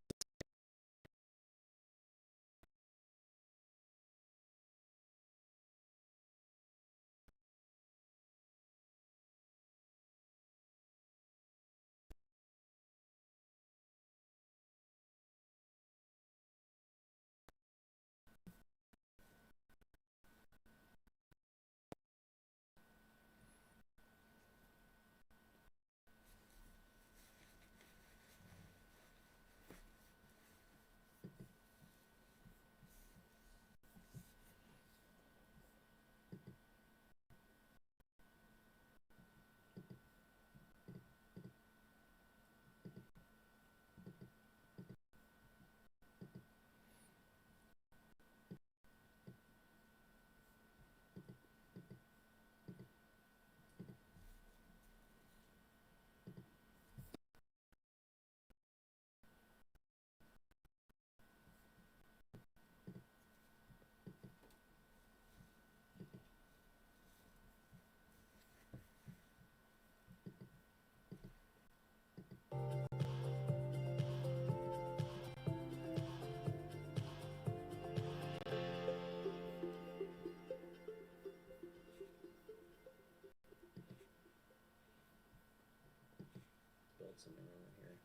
Speaker 1: something wrong here.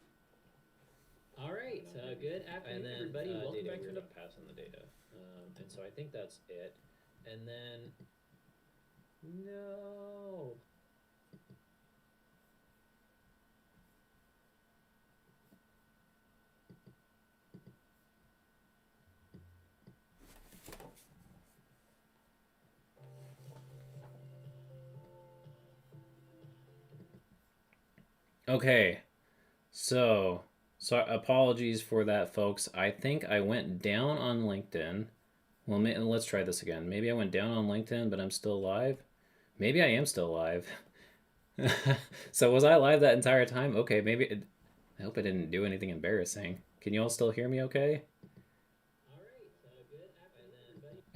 Speaker 1: All right, good afternoon, everybody. Welcome back to another pass on the data. And so I think that's it. And then, no. Okay, so apologies for that, folks. I think I went down on LinkedIn. Well, let's try this again. Maybe I went down on LinkedIn, but I'm still live. Maybe I am still live. So was I live that entire time? Okay, maybe. I hope I didn't do anything embarrassing. Can you all still hear me okay?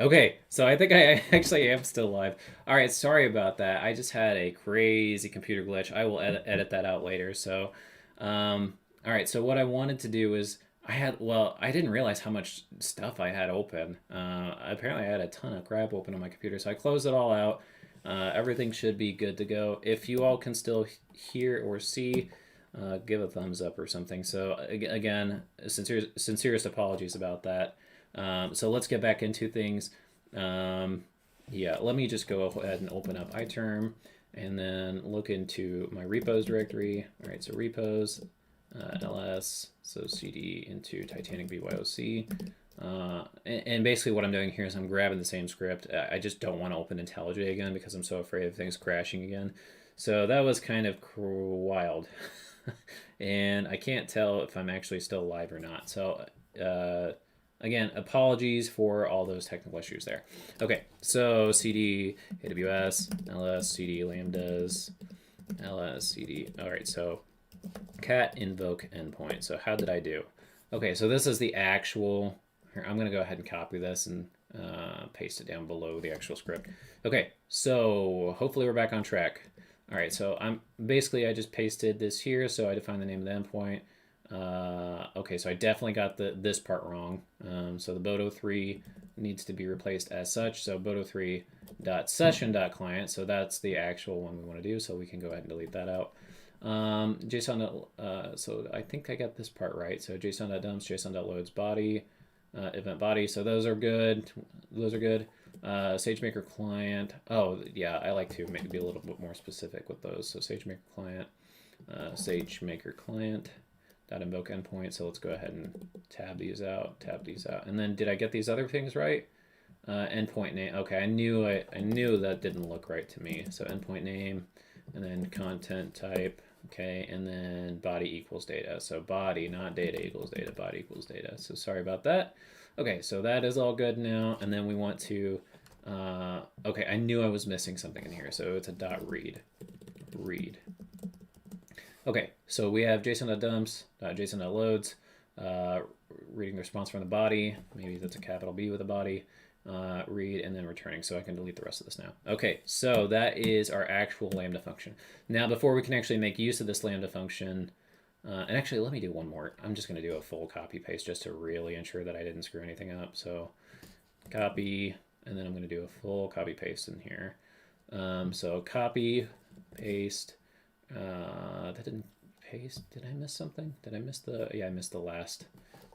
Speaker 1: Okay, so I think I actually am still live. All right, sorry about that. I just had a crazy computer glitch. I will edit that out later. So, all right, so what I wanted to do is I didn't realize how much stuff I had open. Apparently, I had a ton of crap open on my computer, so I closed it all out. Everything should be good to go. If you all can still hear or see, give a thumbs up or something. So again, sincerest apologies about that. So let's get back into things. Yeah, let me just go ahead and open up iTerm and then look into my repos directory. All right, so repos, ls, so cd into Titanic BYOC. And basically what I'm doing here is I'm grabbing the same script. I just don't want to open IntelliJ again because I'm so afraid of things crashing again. So that was kind of wild. And I can't tell if I'm actually still live or not. So again, apologies for all those technical issues there. Okay, so cd AWS, ls, cd lambdas, ls, cd. All right, so cat invoke endpoint. So how did I do? Okay, so this is the actual. Here, I'm going to go ahead and copy this and paste it down below the actual script. Okay, so hopefully we're back on track. All right, so I just pasted this here, so I defined the name of the endpoint. Okay, so I definitely got this part wrong. So the boto3 needs to be replaced as such. So boto3.session.client. So that's the actual one we want to do. So we can go ahead and delete that out. JSON. So I think I got this part right. So JSON.dumps, JSON.loads body, event body. So those are good. Those are good. SageMaker client. Oh yeah, I like to maybe be a little bit more specific with those. So SageMaker client, SageMaker client. Invoke endpoint. So let's go ahead and tab these out. And then did I get these other things right? Endpoint name. Okay, I knew that didn't look right to me. So endpoint name, and then content type. Okay, and then body equals data. So body, not data equals data. Body equals data. So sorry about that. Okay, so that is all good now. And then we want to. Okay, I knew I was missing something in here. So it's a .read. Read. Okay, so we have JSON.dumps, JSON.loads, reading the response from the body. Maybe that's a capital B with a body. Read and then returning. So I can delete the rest of this now. Okay, so that is our actual Lambda function. Now, before we can actually make use of this Lambda function, and actually let me do one more. I'm just going to do a full copy paste just to really ensure that I didn't screw anything up. So copy, and then I'm going to do a full copy paste in here. So copy, paste. That didn't paste. Did I miss something? Did I miss I missed the last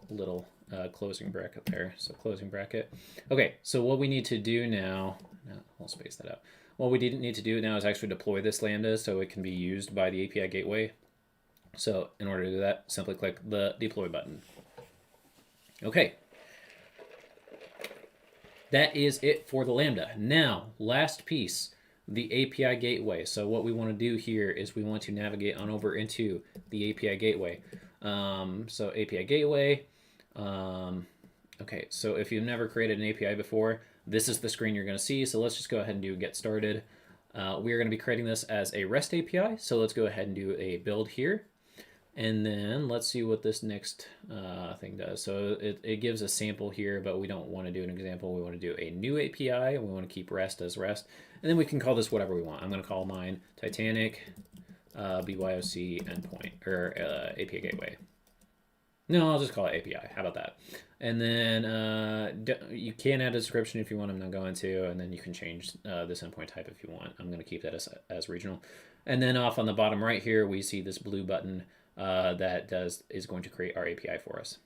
Speaker 1: little closing bracket there. So closing bracket. Okay, so what we need to do now, I'll space that out. What we need to do now is actually deploy this Lambda so it can be used by the API gateway. So in order to do that, simply click the deploy button. Okay. That is it for the Lambda. Now, last piece. The API gateway. So what we want to do here is we want to navigate on over into the API gateway. So API gateway. Okay, so if you've never created an API before, this is the screen you're going to see. So let's just go ahead and do get started. We are going to be creating this as a REST API. So let's go ahead and do a build here. And then let's see what this next thing does. So it gives a sample here, but we don't want to do an example. We want to do a new API, and we want to keep REST as REST. And then we can call this whatever we want. I'm going to call mine Titanic BYOC endpoint, or API gateway. No, I'll just call it API. How about that? And then you can add a description if you want. I'm not going to. And then you can change this endpoint type if you want. I'm going to keep that as regional. And then off on the bottom right here, we see this blue button. that is going to create our API for us.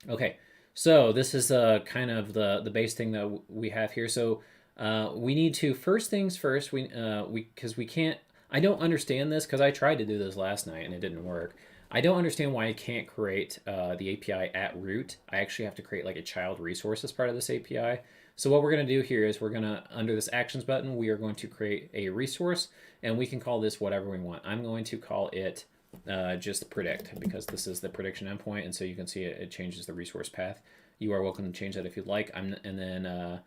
Speaker 1: Okay, so this is kind of the base thing that we have here. So we need to, first things first, because we can't, I don't understand this because I tried to do this last night and it didn't work. I don't understand why I can't create the API at root. I actually have to create like a child resource as part of this API. So what we're going to do here is we're going to, under this actions button, we are going to create a resource, and we can call this whatever we want. I'm going to call it just predict, because this is the prediction endpoint, and so you can see it changes the resource path. You are welcome to change that if you'd like. And then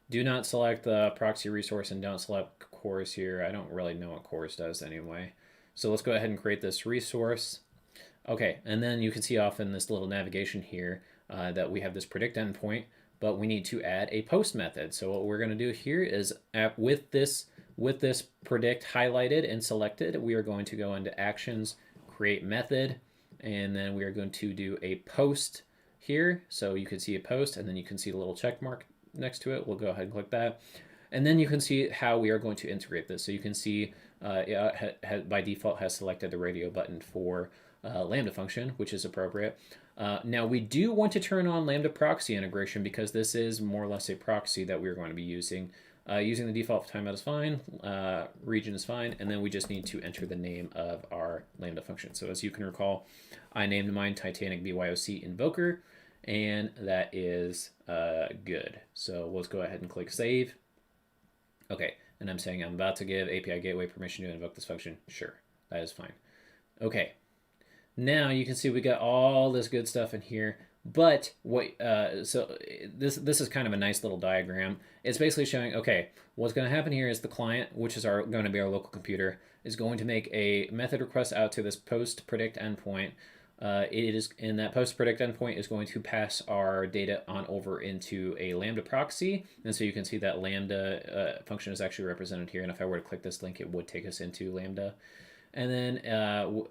Speaker 1: do not select the proxy resource and don't select CORS here. I don't really know what CORS does anyway. So let's go ahead and create this resource. Okay, and then you can see off in this little navigation here that we have this predict endpoint, but we need to add a post method. So what we're going to do here is with this predict highlighted and selected, we are going to go into actions, create method, and then we are going to do a post here. So you can see a post, and then you can see the little check mark next to it. We'll go ahead and click that. And then you can see how we are going to integrate this. So you can see it by default has selected the radio button for Lambda function, which is appropriate. Now we do want to turn on Lambda proxy integration because this is more or less a proxy that we're going to be using. Using the default timeout is fine, region is fine, and then we just need to enter the name of our Lambda function. So as you can recall, I named mine Titanic BYOC Invoker, and that is good. So let's go ahead and click save. Okay, and I'm saying I'm about to give API Gateway permission to invoke this function. Sure, that is fine. Okay, now you can see we got all this good stuff in here. But what so this is kind of a nice little diagram. It's basically showing, okay, what's going to happen here is the client, which is going to be our local computer, is going to make a method request out to this post predict endpoint. It is, and that post predict endpoint is going to pass our data on over into a Lambda proxy. And so you can see that Lambda function is actually represented here. And if I were to click this link, it would take us into Lambda. And then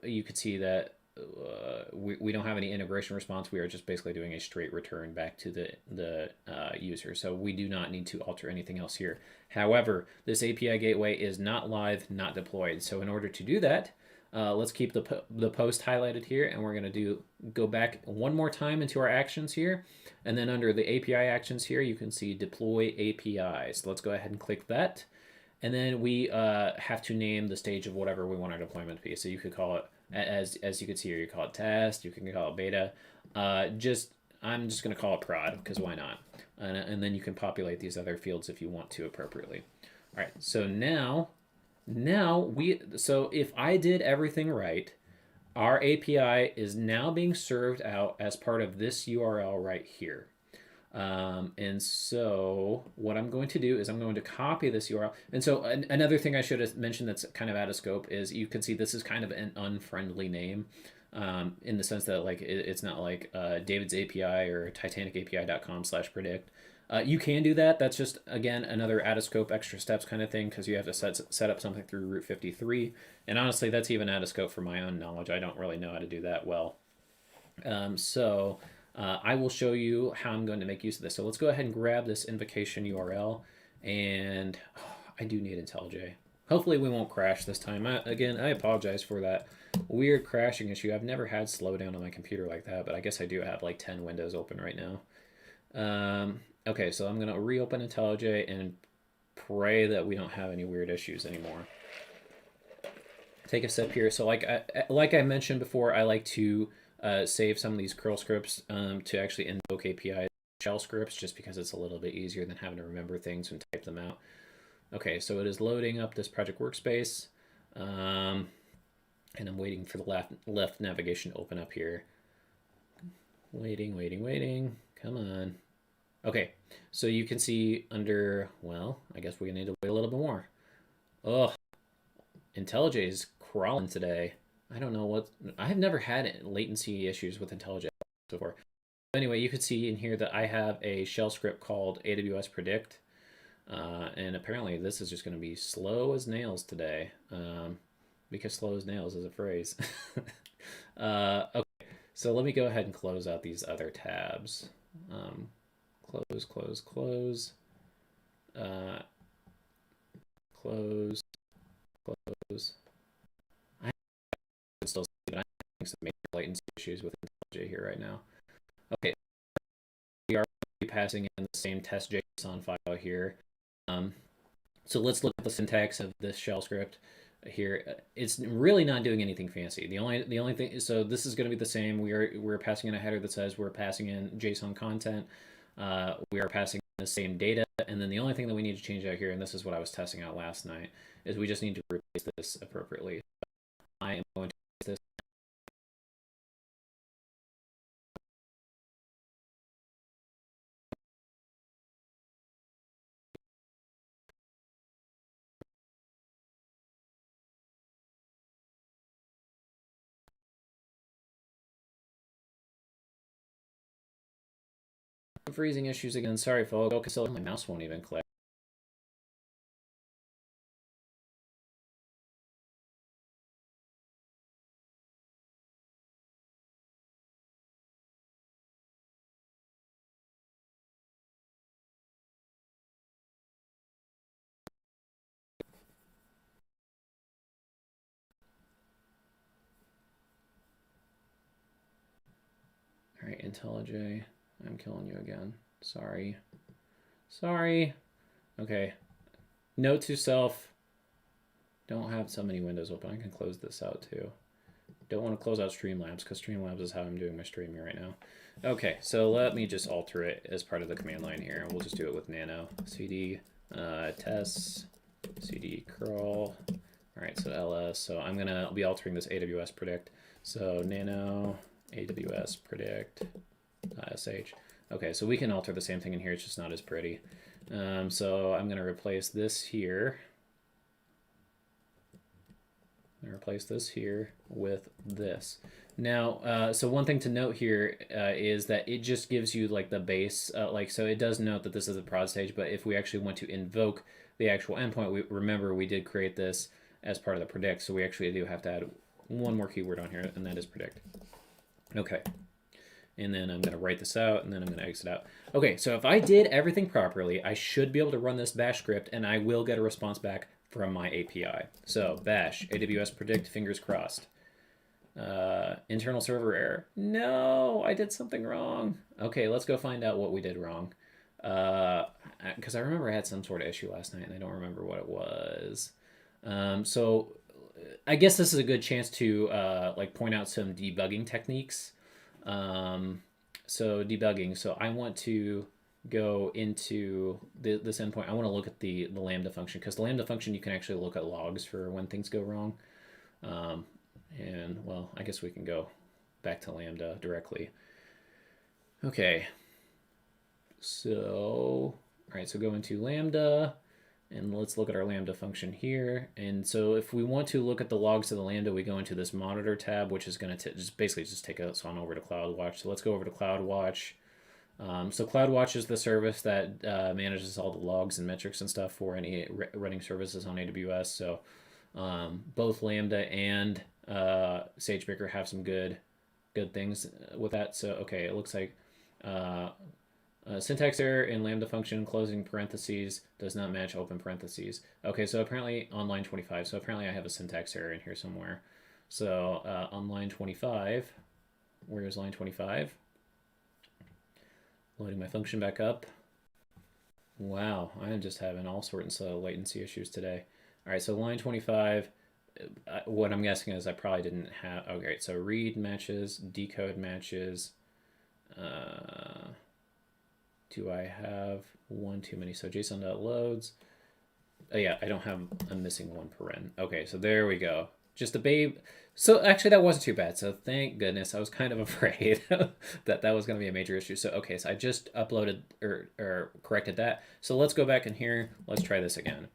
Speaker 1: you could see that we don't have any integration response. We are just basically doing a straight return back to the user. So we do not need to alter anything else here. However, this API gateway is not live, not deployed. So in order to do that, let's keep the post highlighted here, and we're going to go back one more time into our actions here. And then under the API actions here, you can see deploy API. So let's go ahead and click that. And then we have to name the stage of whatever we want our deployment to be. So you could call it, as you can see here, you call it test, you can call it beta. I'm just going to call it prod, because why not? And then you can populate these other fields if you want to appropriately. All right, so now so if I did everything right, our API is now being served out as part of this URL right here. And so what I'm going to do is I'm going to copy this URL. And so another thing I should have mentioned that's kind of out of scope is you can see this is kind of an unfriendly name, in the sense that like it's not like David's API or TitanicAPI.com/predict. You can do that. That's just, again, another out of scope extra steps kind of thing, because you have to set up something through Route 53. And honestly, that's even out of scope for my own knowledge. I don't really know how to do that well. I will show you how I'm going to make use of this. So let's go ahead and grab this invocation URL, and I do need IntelliJ. Hopefully we won't crash this time. Again, I apologize for that weird crashing issue. I've never had slowdown on my computer like that, but I guess I do have like 10 windows open right now. Okay, so I'm going to reopen IntelliJ and pray that we don't have any weird issues anymore. Take a step here. So like I mentioned before, I like to save some of these curl scripts to actually invoke API shell scripts, just because it's a little bit easier than having to remember things and type them out. Okay, so it is loading up this project workspace, and I'm waiting for the left navigation to open up here. Waiting. Come on. Okay, so you can see under, well, I guess we need to wait a little bit more. Oh, IntelliJ is crawling today. I don't know what, I have never had latency issues with IntelliJ before. Anyway, you can see in here that I have a shell script called AWS Predict. And apparently this is just going to be slow as nails today, because slow as nails is a phrase. Okay, so let me go ahead and close out these other tabs. Close. Close. I can still see it. some major latency issues with IntelliJ here right now. Okay, we are passing in the same test JSON file here. So let's look at the syntax of this shell script here. It's really not doing anything fancy. The only thing, so this is going to be the same. We're passing in a header that says we're passing in JSON content. We are passing in the same data, and then the only thing that we need to change out here, and this is what I was testing out last night, is we just need to replace this appropriately. I am going to replace this. Freezing issues again. Sorry, folks. Okay, so my mouse won't even click. All right, IntelliJ, I'm killing you again. Sorry. Okay. Note to self, don't have so many windows open. I can close this out too. Don't want to close out Streamlabs because Streamlabs is how I'm doing my streaming right now. Okay, so let me just alter it as part of the command line here. We'll just do it with nano cd tests cd curl. All right, so ls. So I'm gonna be altering this AWS predict. So nano AWS predict sh. Okay, so we can alter the same thing in here. It's just not as pretty. So I'm gonna replace this here. I'm gonna replace this here with this. Now, so one thing to note here is that it just gives you like the base, so it does note that this is a prod stage, but if we actually want to invoke the actual endpoint, remember we did create this as part of the predict, so we actually do have to add one more keyword on here, and that is predict. Okay. And then I'm going to write this out, and then I'm going to exit out. Okay, so if I did everything properly, I should be able to run this bash script, and I will get a response back from my API. So bash, AWS predict, fingers crossed. Internal server error. No, I did something wrong. Okay, let's go find out what we did wrong. Because I remember I had some sort of issue last night, and I don't remember what it was. So I guess this is a good chance to like point out some debugging techniques. So debugging. So I want to go into this endpoint. I want to look at the Lambda function, because the Lambda function, you can actually look at logs for when things go wrong. And well, I guess we can go back to Lambda directly. Okay. So, all right, so go into Lambda, and let's look at our Lambda function here. And so if we want to look at the logs of the Lambda, we go into this monitor tab, which is going to basically take us on over to CloudWatch. So let's go over to CloudWatch. So CloudWatch is the service that manages all the logs and metrics and stuff for any running services on AWS. So both Lambda and SageMaker have some good things with that. So okay, it looks like syntax error in Lambda function closing parentheses does not match open parentheses. Okay, so apparently on line 25. So apparently I have a syntax error in here somewhere. So on line 25, where is line 25? Loading my function back up. Wow, I am just having all sorts of latency issues today. All right, so line 25, what I'm guessing is I probably didn't have, okay, so read matches, decode matches. Do I have one too many? So JSON.loads. Oh yeah, I don't have, I'm missing one paren. Okay, so there we go. Just a babe. So actually that wasn't too bad. So thank goodness. I was kind of afraid that was going to be a major issue. So okay, so I just uploaded or corrected that. So let's go back in here. Let's try this again.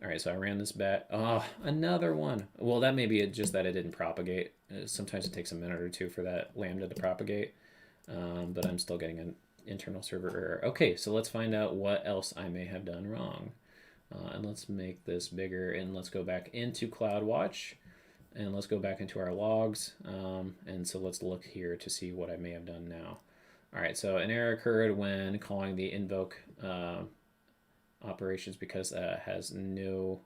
Speaker 1: All right, so I ran this back. Oh, another one. Well, that may be just that it didn't propagate. Sometimes it takes a minute or two for that Lambda to propagate. But I'm still getting an internal server error. Okay, so let's find out what else I may have done wrong. And let's make this bigger, and let's go back into CloudWatch, and let's go back into our logs. And so let's look here to see what I may have done now. All right, so an error occurred when calling the invoke operations because it has no,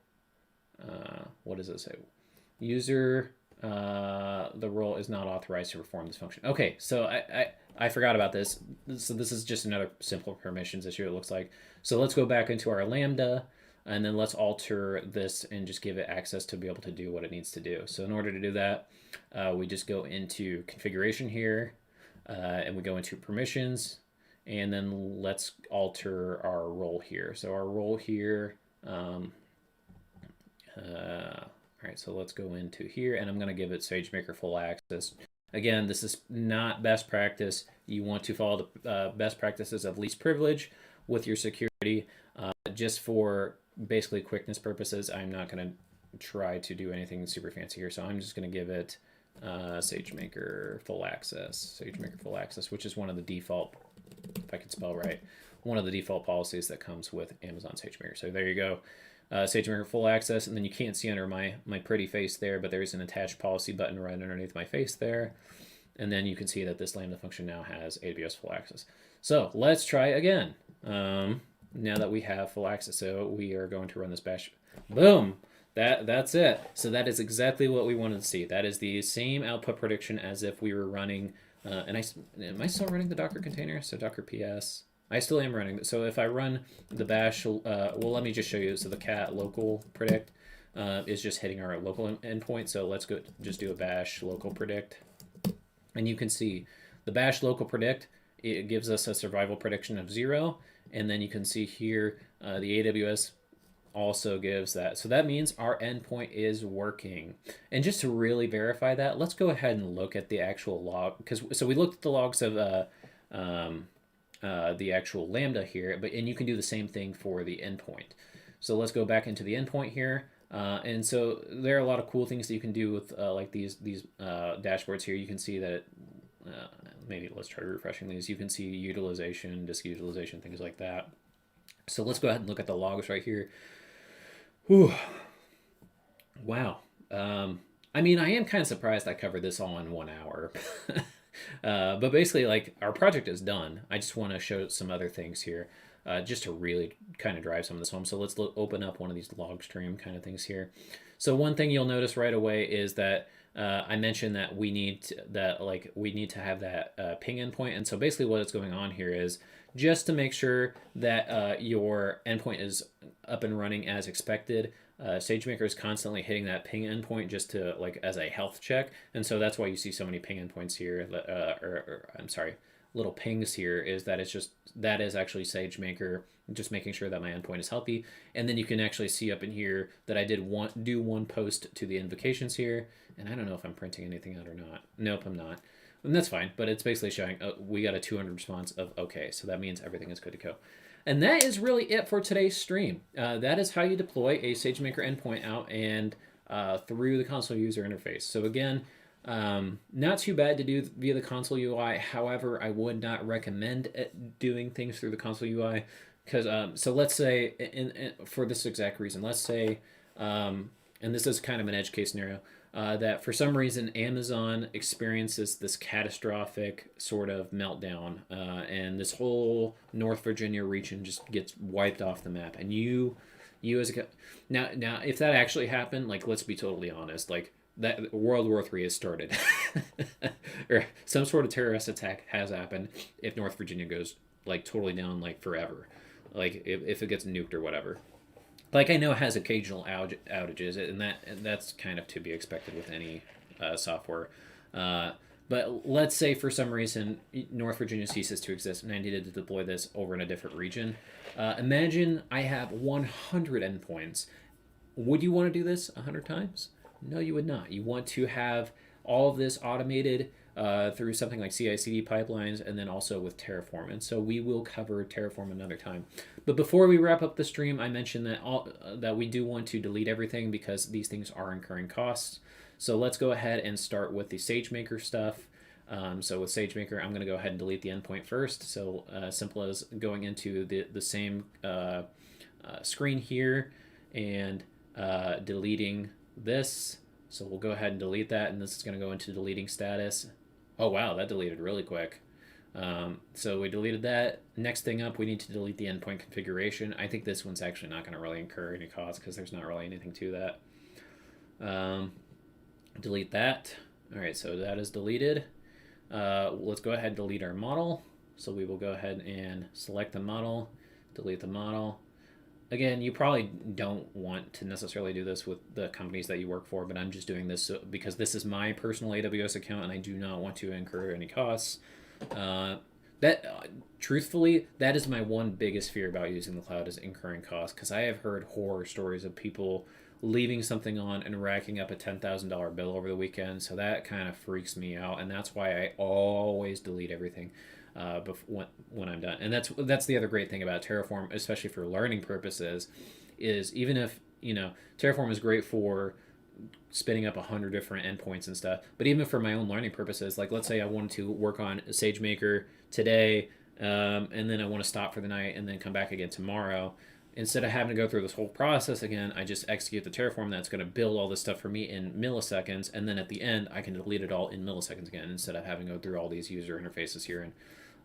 Speaker 1: what does it say? User The role is not authorized to perform this function. Okay, so I forgot about this. So this is just another simple permissions issue, it looks like. So let's go back into our Lambda, and then let's alter this and just give it access to be able to do what it needs to do. So in order to do that, we just go into configuration here, and we go into permissions, and then let's alter our role here. So our role here, all right, so let's go into here, and I'm going to give it SageMaker full access. Again, this is not best practice. You want to follow the best practices of least privilege with your security. Just for basically quickness purposes, I'm not going to try to do anything super fancy here. So I'm just going to give it SageMaker full access. SageMaker full access, which is one of the default, if I can spell right, one of the default policies that comes with Amazon SageMaker. So there you go. SageMaker full access, and then you can't see under my pretty face there, but there's an attached policy button right underneath my face there. And then you can see that this Lambda function now has AWS full access. So let's try again. Now that we have full access, so we are going to run this bash. Boom! That's it. So that is exactly what we wanted to see. That is the same output prediction as if we were running, am I still running the Docker container? So Docker PS. I still am running. So if I run the bash, well, let me just show you. So the cat local predict is just hitting our local endpoint. So let's go just do a bash local predict. And you can see the bash local predict, it gives us a survival prediction of 0. And then you can see here the AWS also gives that. So that means our endpoint is working. And just to really verify that, let's go ahead and look at the actual log. So we looked at the logs of the actual Lambda here, and you can do the same thing for the endpoint. So let's go back into the endpoint here. And so there are a lot of cool things that you can do with like these dashboards here. You can see that maybe let's try refreshing these. You can see utilization, disk utilization, things like that. So let's go ahead and look at the logs right here. Whew. Wow. I mean, I am kind of surprised I covered this all in 1 hour. But basically, like, our project is done. I just want to show some other things here, just to really kind of drive some of this home. So let's open up one of these log stream kind of things here. So one thing you'll notice right away is that I mentioned that we need to have that ping endpoint. And so basically what is going on here is just to make sure that your endpoint is up and running as expected. SageMaker is constantly hitting that ping endpoint just to like as a health check, and so that's why you see so many ping endpoints here. I'm sorry, little pings here is that that is actually SageMaker just making sure that my endpoint is healthy. And then you can actually see up in here that I did do one post to the invocations here, and I don't know if I'm printing anything out or not. Nope, I'm not. And that's fine, but it's basically showing we got a 200 response of okay, so that means everything is good to go. And that is really it for today's stream. That is how you deploy a SageMaker endpoint out and through the console user interface. So again, not too bad to do via the console UI. However, I would not recommend doing things through the console UI because so let's say for this exact reason, let's say, and this is kind of an edge case scenario, that for some reason Amazon experiences this catastrophic sort of meltdown, and this whole North Virginia region just gets wiped off the map. And you as a now if that actually happened, like let's be totally honest, like that World War III has started, or some sort of terrorist attack has happened. If North Virginia goes like totally down, like forever, like if it gets nuked or whatever. Like I know it has occasional outages, and that's kind of to be expected with any software. But let's say for some reason North Virginia ceases to exist, and I needed to deploy this over in a different region. Imagine I have 100 endpoints. Would you want to do this 100 times? No, you would not. You want to have all of this automated through something like CI/CD pipelines, and then also with Terraform. And so we will cover Terraform another time. But before we wrap up the stream, I mentioned that that we do want to delete everything because these things are incurring costs. So let's go ahead and start with the SageMaker stuff. So with SageMaker, I'm going to go ahead and delete the endpoint first. So simple as going into the same screen here and deleting this. So we'll go ahead and delete that, and this is going to go into deleting status. Oh wow, that deleted really quick. So we deleted that. Next thing up, we need to delete the endpoint configuration. I think this one's actually not going to really incur any cost because there's not really anything to that. delete that. All right, so that is deleted. Let's go ahead and delete our model. So we will go ahead and select the model, delete the model. Again, you probably don't want to necessarily do this with the companies that you work for, but I'm just doing this because this is my personal AWS account and I do not want to incur any costs. Truthfully, that is my one biggest fear about using the cloud is incurring costs, because I have heard horror stories of people leaving something on and racking up a $10,000 bill over the weekend. So that kind of freaks me out, and that's why I always delete everything when I'm done. And that's the other great thing about Terraform, especially for learning purposes, is even if Terraform is great for spinning up 100 different endpoints and stuff, but even for my own learning purposes, like let's say I wanted to work on SageMaker today, and then I want to stop for the night and then come back again tomorrow. Instead of having to go through this whole process again, I just execute the Terraform that's going to build all this stuff for me in milliseconds, and then at the end I can delete it all in milliseconds again, instead of having to go through all these user interfaces here and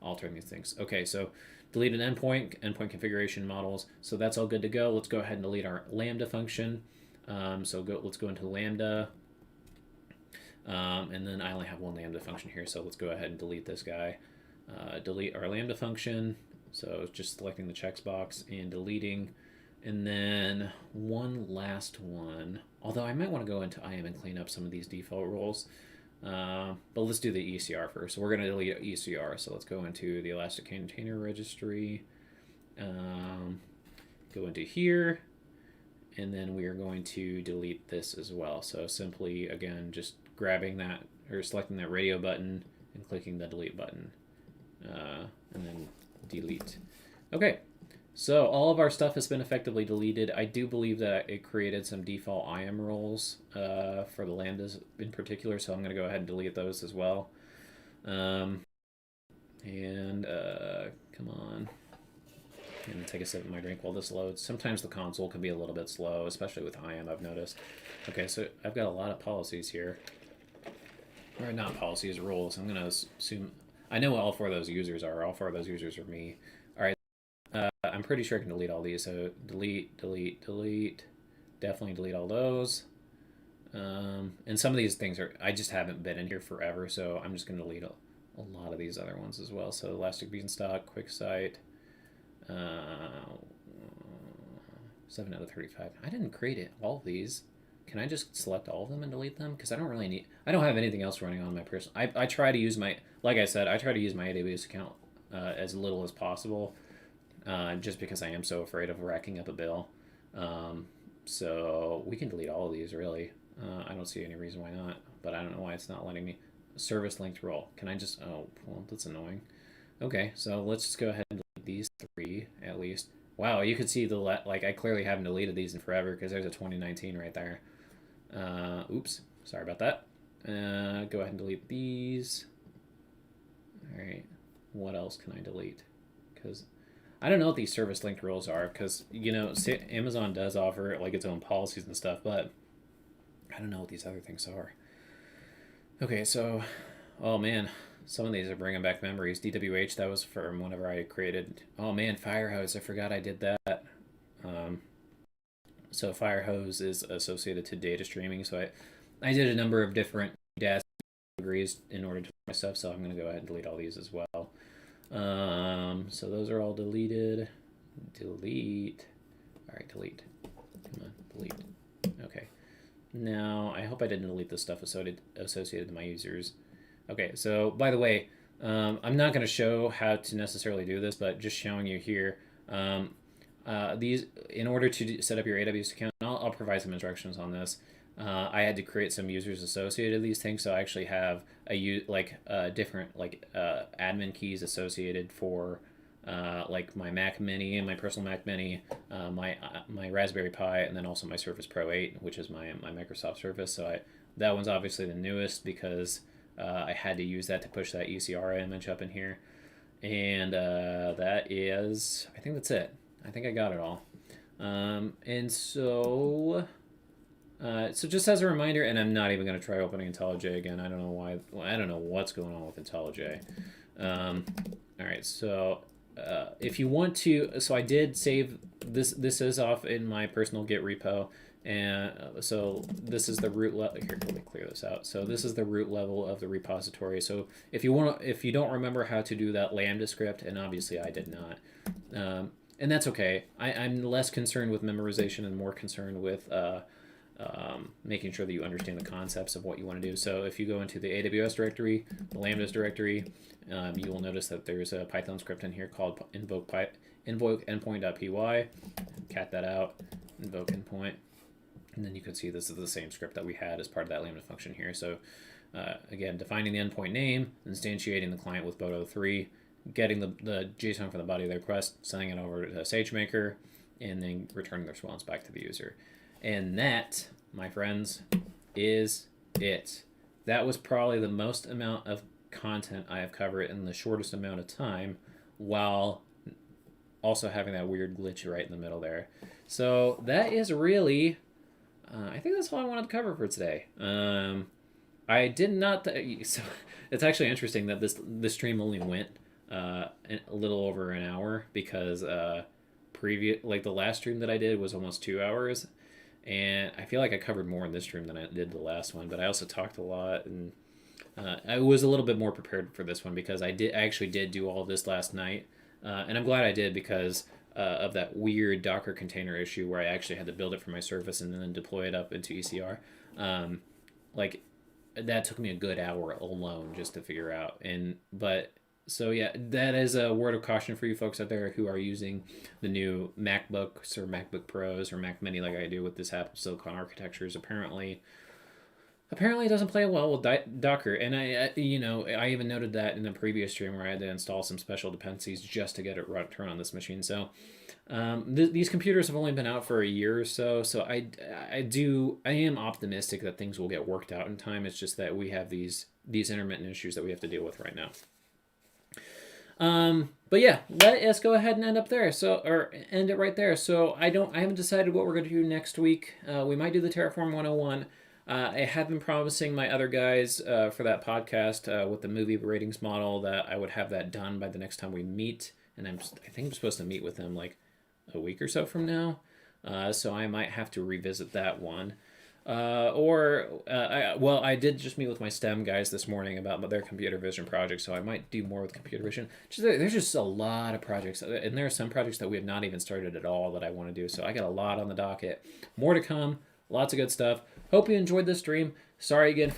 Speaker 1: altering these things. Okay, so delete an endpoint configuration models. So that's all good to go. Let's go ahead and delete our Lambda function. Let's go into Lambda. And then I only have one Lambda function here, so let's go ahead and delete this guy. Delete our Lambda function. So just selecting the checkbox and deleting. And then one last one. Although I might want to go into IAM and clean up some of these default roles. But let's do the ECR first. So we're going to delete ECR. So let's go into the Elastic Container Registry. Go into here. And then we are going to delete this as well. So simply, again, just grabbing that or selecting that radio button and clicking the delete button. And then delete. Okay, so all of our stuff has been effectively deleted. I do believe that it created some default IAM roles for the Lambdas in particular, so I'm going to go ahead and delete those as well. Come on. I'm going to take a sip of my drink while this loads. Sometimes the console can be a little bit slow, especially with IAM, I've noticed. Okay, so I've got a lot of policies here. Or not policies, rules. I'm going to assume... I know what all four of those users are. All four of those users are me. All right. I'm pretty sure I can delete all these. So delete, delete, delete. Definitely delete all those. And some of these things I just haven't been in here forever, so I'm just going to delete a lot of these other ones as well. So Elastic Beanstalk, QuickSight. 7 out of 35. I didn't create all of these. Can I just select all of them and delete them? Because I don't have anything else running on my personal. I try to use like I said, I try to use my AWS account as little as possible, just because I am so afraid of racking up a bill. So we can delete all of these, really. I don't see any reason why not, but I don't know why it's not letting me. Service linked role. Can I just, oh, well, that's annoying. Okay, so let's just go ahead and delete these 3 at least. Wow, you could see like I clearly haven't deleted these in forever, because there's a 2019 right there. Oops, sorry about that. Go ahead and delete these. All right, what else can I delete? Because I don't know what these service linked rules are, because Amazon does offer like its own policies and stuff, but I don't know what these other things are. Okay, so, oh man, some of these are bringing back memories. DWH, that was from whenever I created. Oh man, Firehose, I forgot I did that. So Firehose is associated to data streaming. So I did a number of different data categories in order to do my stuff. So I'm going to go ahead and delete all these as well. So those are all deleted. Delete. All right, delete. Come on, delete. Okay. Now, I hope I didn't delete the stuff associated to my users. Okay, so by the way, I'm not going to show how to necessarily do this, but just showing you here. These, in order to set up your AWS account, I'll provide some instructions on this. I had to create some users associated with these things, so I actually have different admin keys associated for like my Mac Mini and my personal Mac Mini, my Raspberry Pi, and then also my Surface Pro 8, which is my Microsoft Surface. So that one's obviously the newest because I had to use that to push that ECR image up in here. And that is, I think that's it. I think I got it all. And so just as a reminder, and I'm not even going to try opening IntelliJ again. I don't know why. I don't know what's going on with IntelliJ. All right, so if you want to, so I did save this. This is off in my personal Git repo. And so this is the root level. Here, let me clear this out. So this is the root level of the repository. So if you don't remember how to do that Lambda script, and obviously I did not, and that's okay. I'm less concerned with memorization and more concerned with making sure that you understand the concepts of what you want to do. So if you go into the AWS directory, the Lambdas directory, you will notice that there's a Python script in here called invoke endpoint.py. Cat that out, invoke endpoint. And then you can see this is the same script that we had as part of that Lambda function here. So again, defining the endpoint name, instantiating the client with Boto3, getting the JSON from the body of the request, sending it over to SageMaker, and then returning the response back to the user. And that, my friends, is it. That was probably the most amount of content I have covered in the shortest amount of time, while also having that weird glitch right in the middle there. So that is really, I think that's all I wanted to cover for today. I did not, so it's actually interesting that this stream only went a little over an hour, because like the last stream that I did was almost 2 hours, and I feel like I covered more in this stream than I did the last one. But I also talked a lot, and I was a little bit more prepared for this one because I actually did do all this last night, and I'm glad I did, because of that weird Docker container issue where I actually had to build it for my service and then deploy it up into ECR. Like that took me a good hour alone just to figure out. So yeah, that is a word of caution for you folks out there who are using the new MacBooks or MacBook Pros or Mac Mini like I do with this Apple Silicon architectures. Apparently it doesn't play well with Docker, and I even noted that in the previous stream where I had to install some special dependencies just to get it run on this machine. So these computers have only been out for a year or so, so I am optimistic that things will get worked out in time. It's just that we have these intermittent issues that we have to deal with right now. But yeah, let us go ahead and end it right there. So I haven't decided what we're going to do next week. We might do the Terraform 101. I have been promising my other guys for that podcast with the movie ratings model that I would have that done by the next time we meet. And I think I'm supposed to meet with them like a week or so from now. So I might have to revisit that one. I did just meet with my STEM guys this morning about their computer vision project, so I might do more with computer vision. There's just a lot of projects, and there are some projects that we have not even started at all that I want to do, so I got a lot on the docket. More to come, lots of good stuff. Hope you enjoyed this stream. Sorry again for the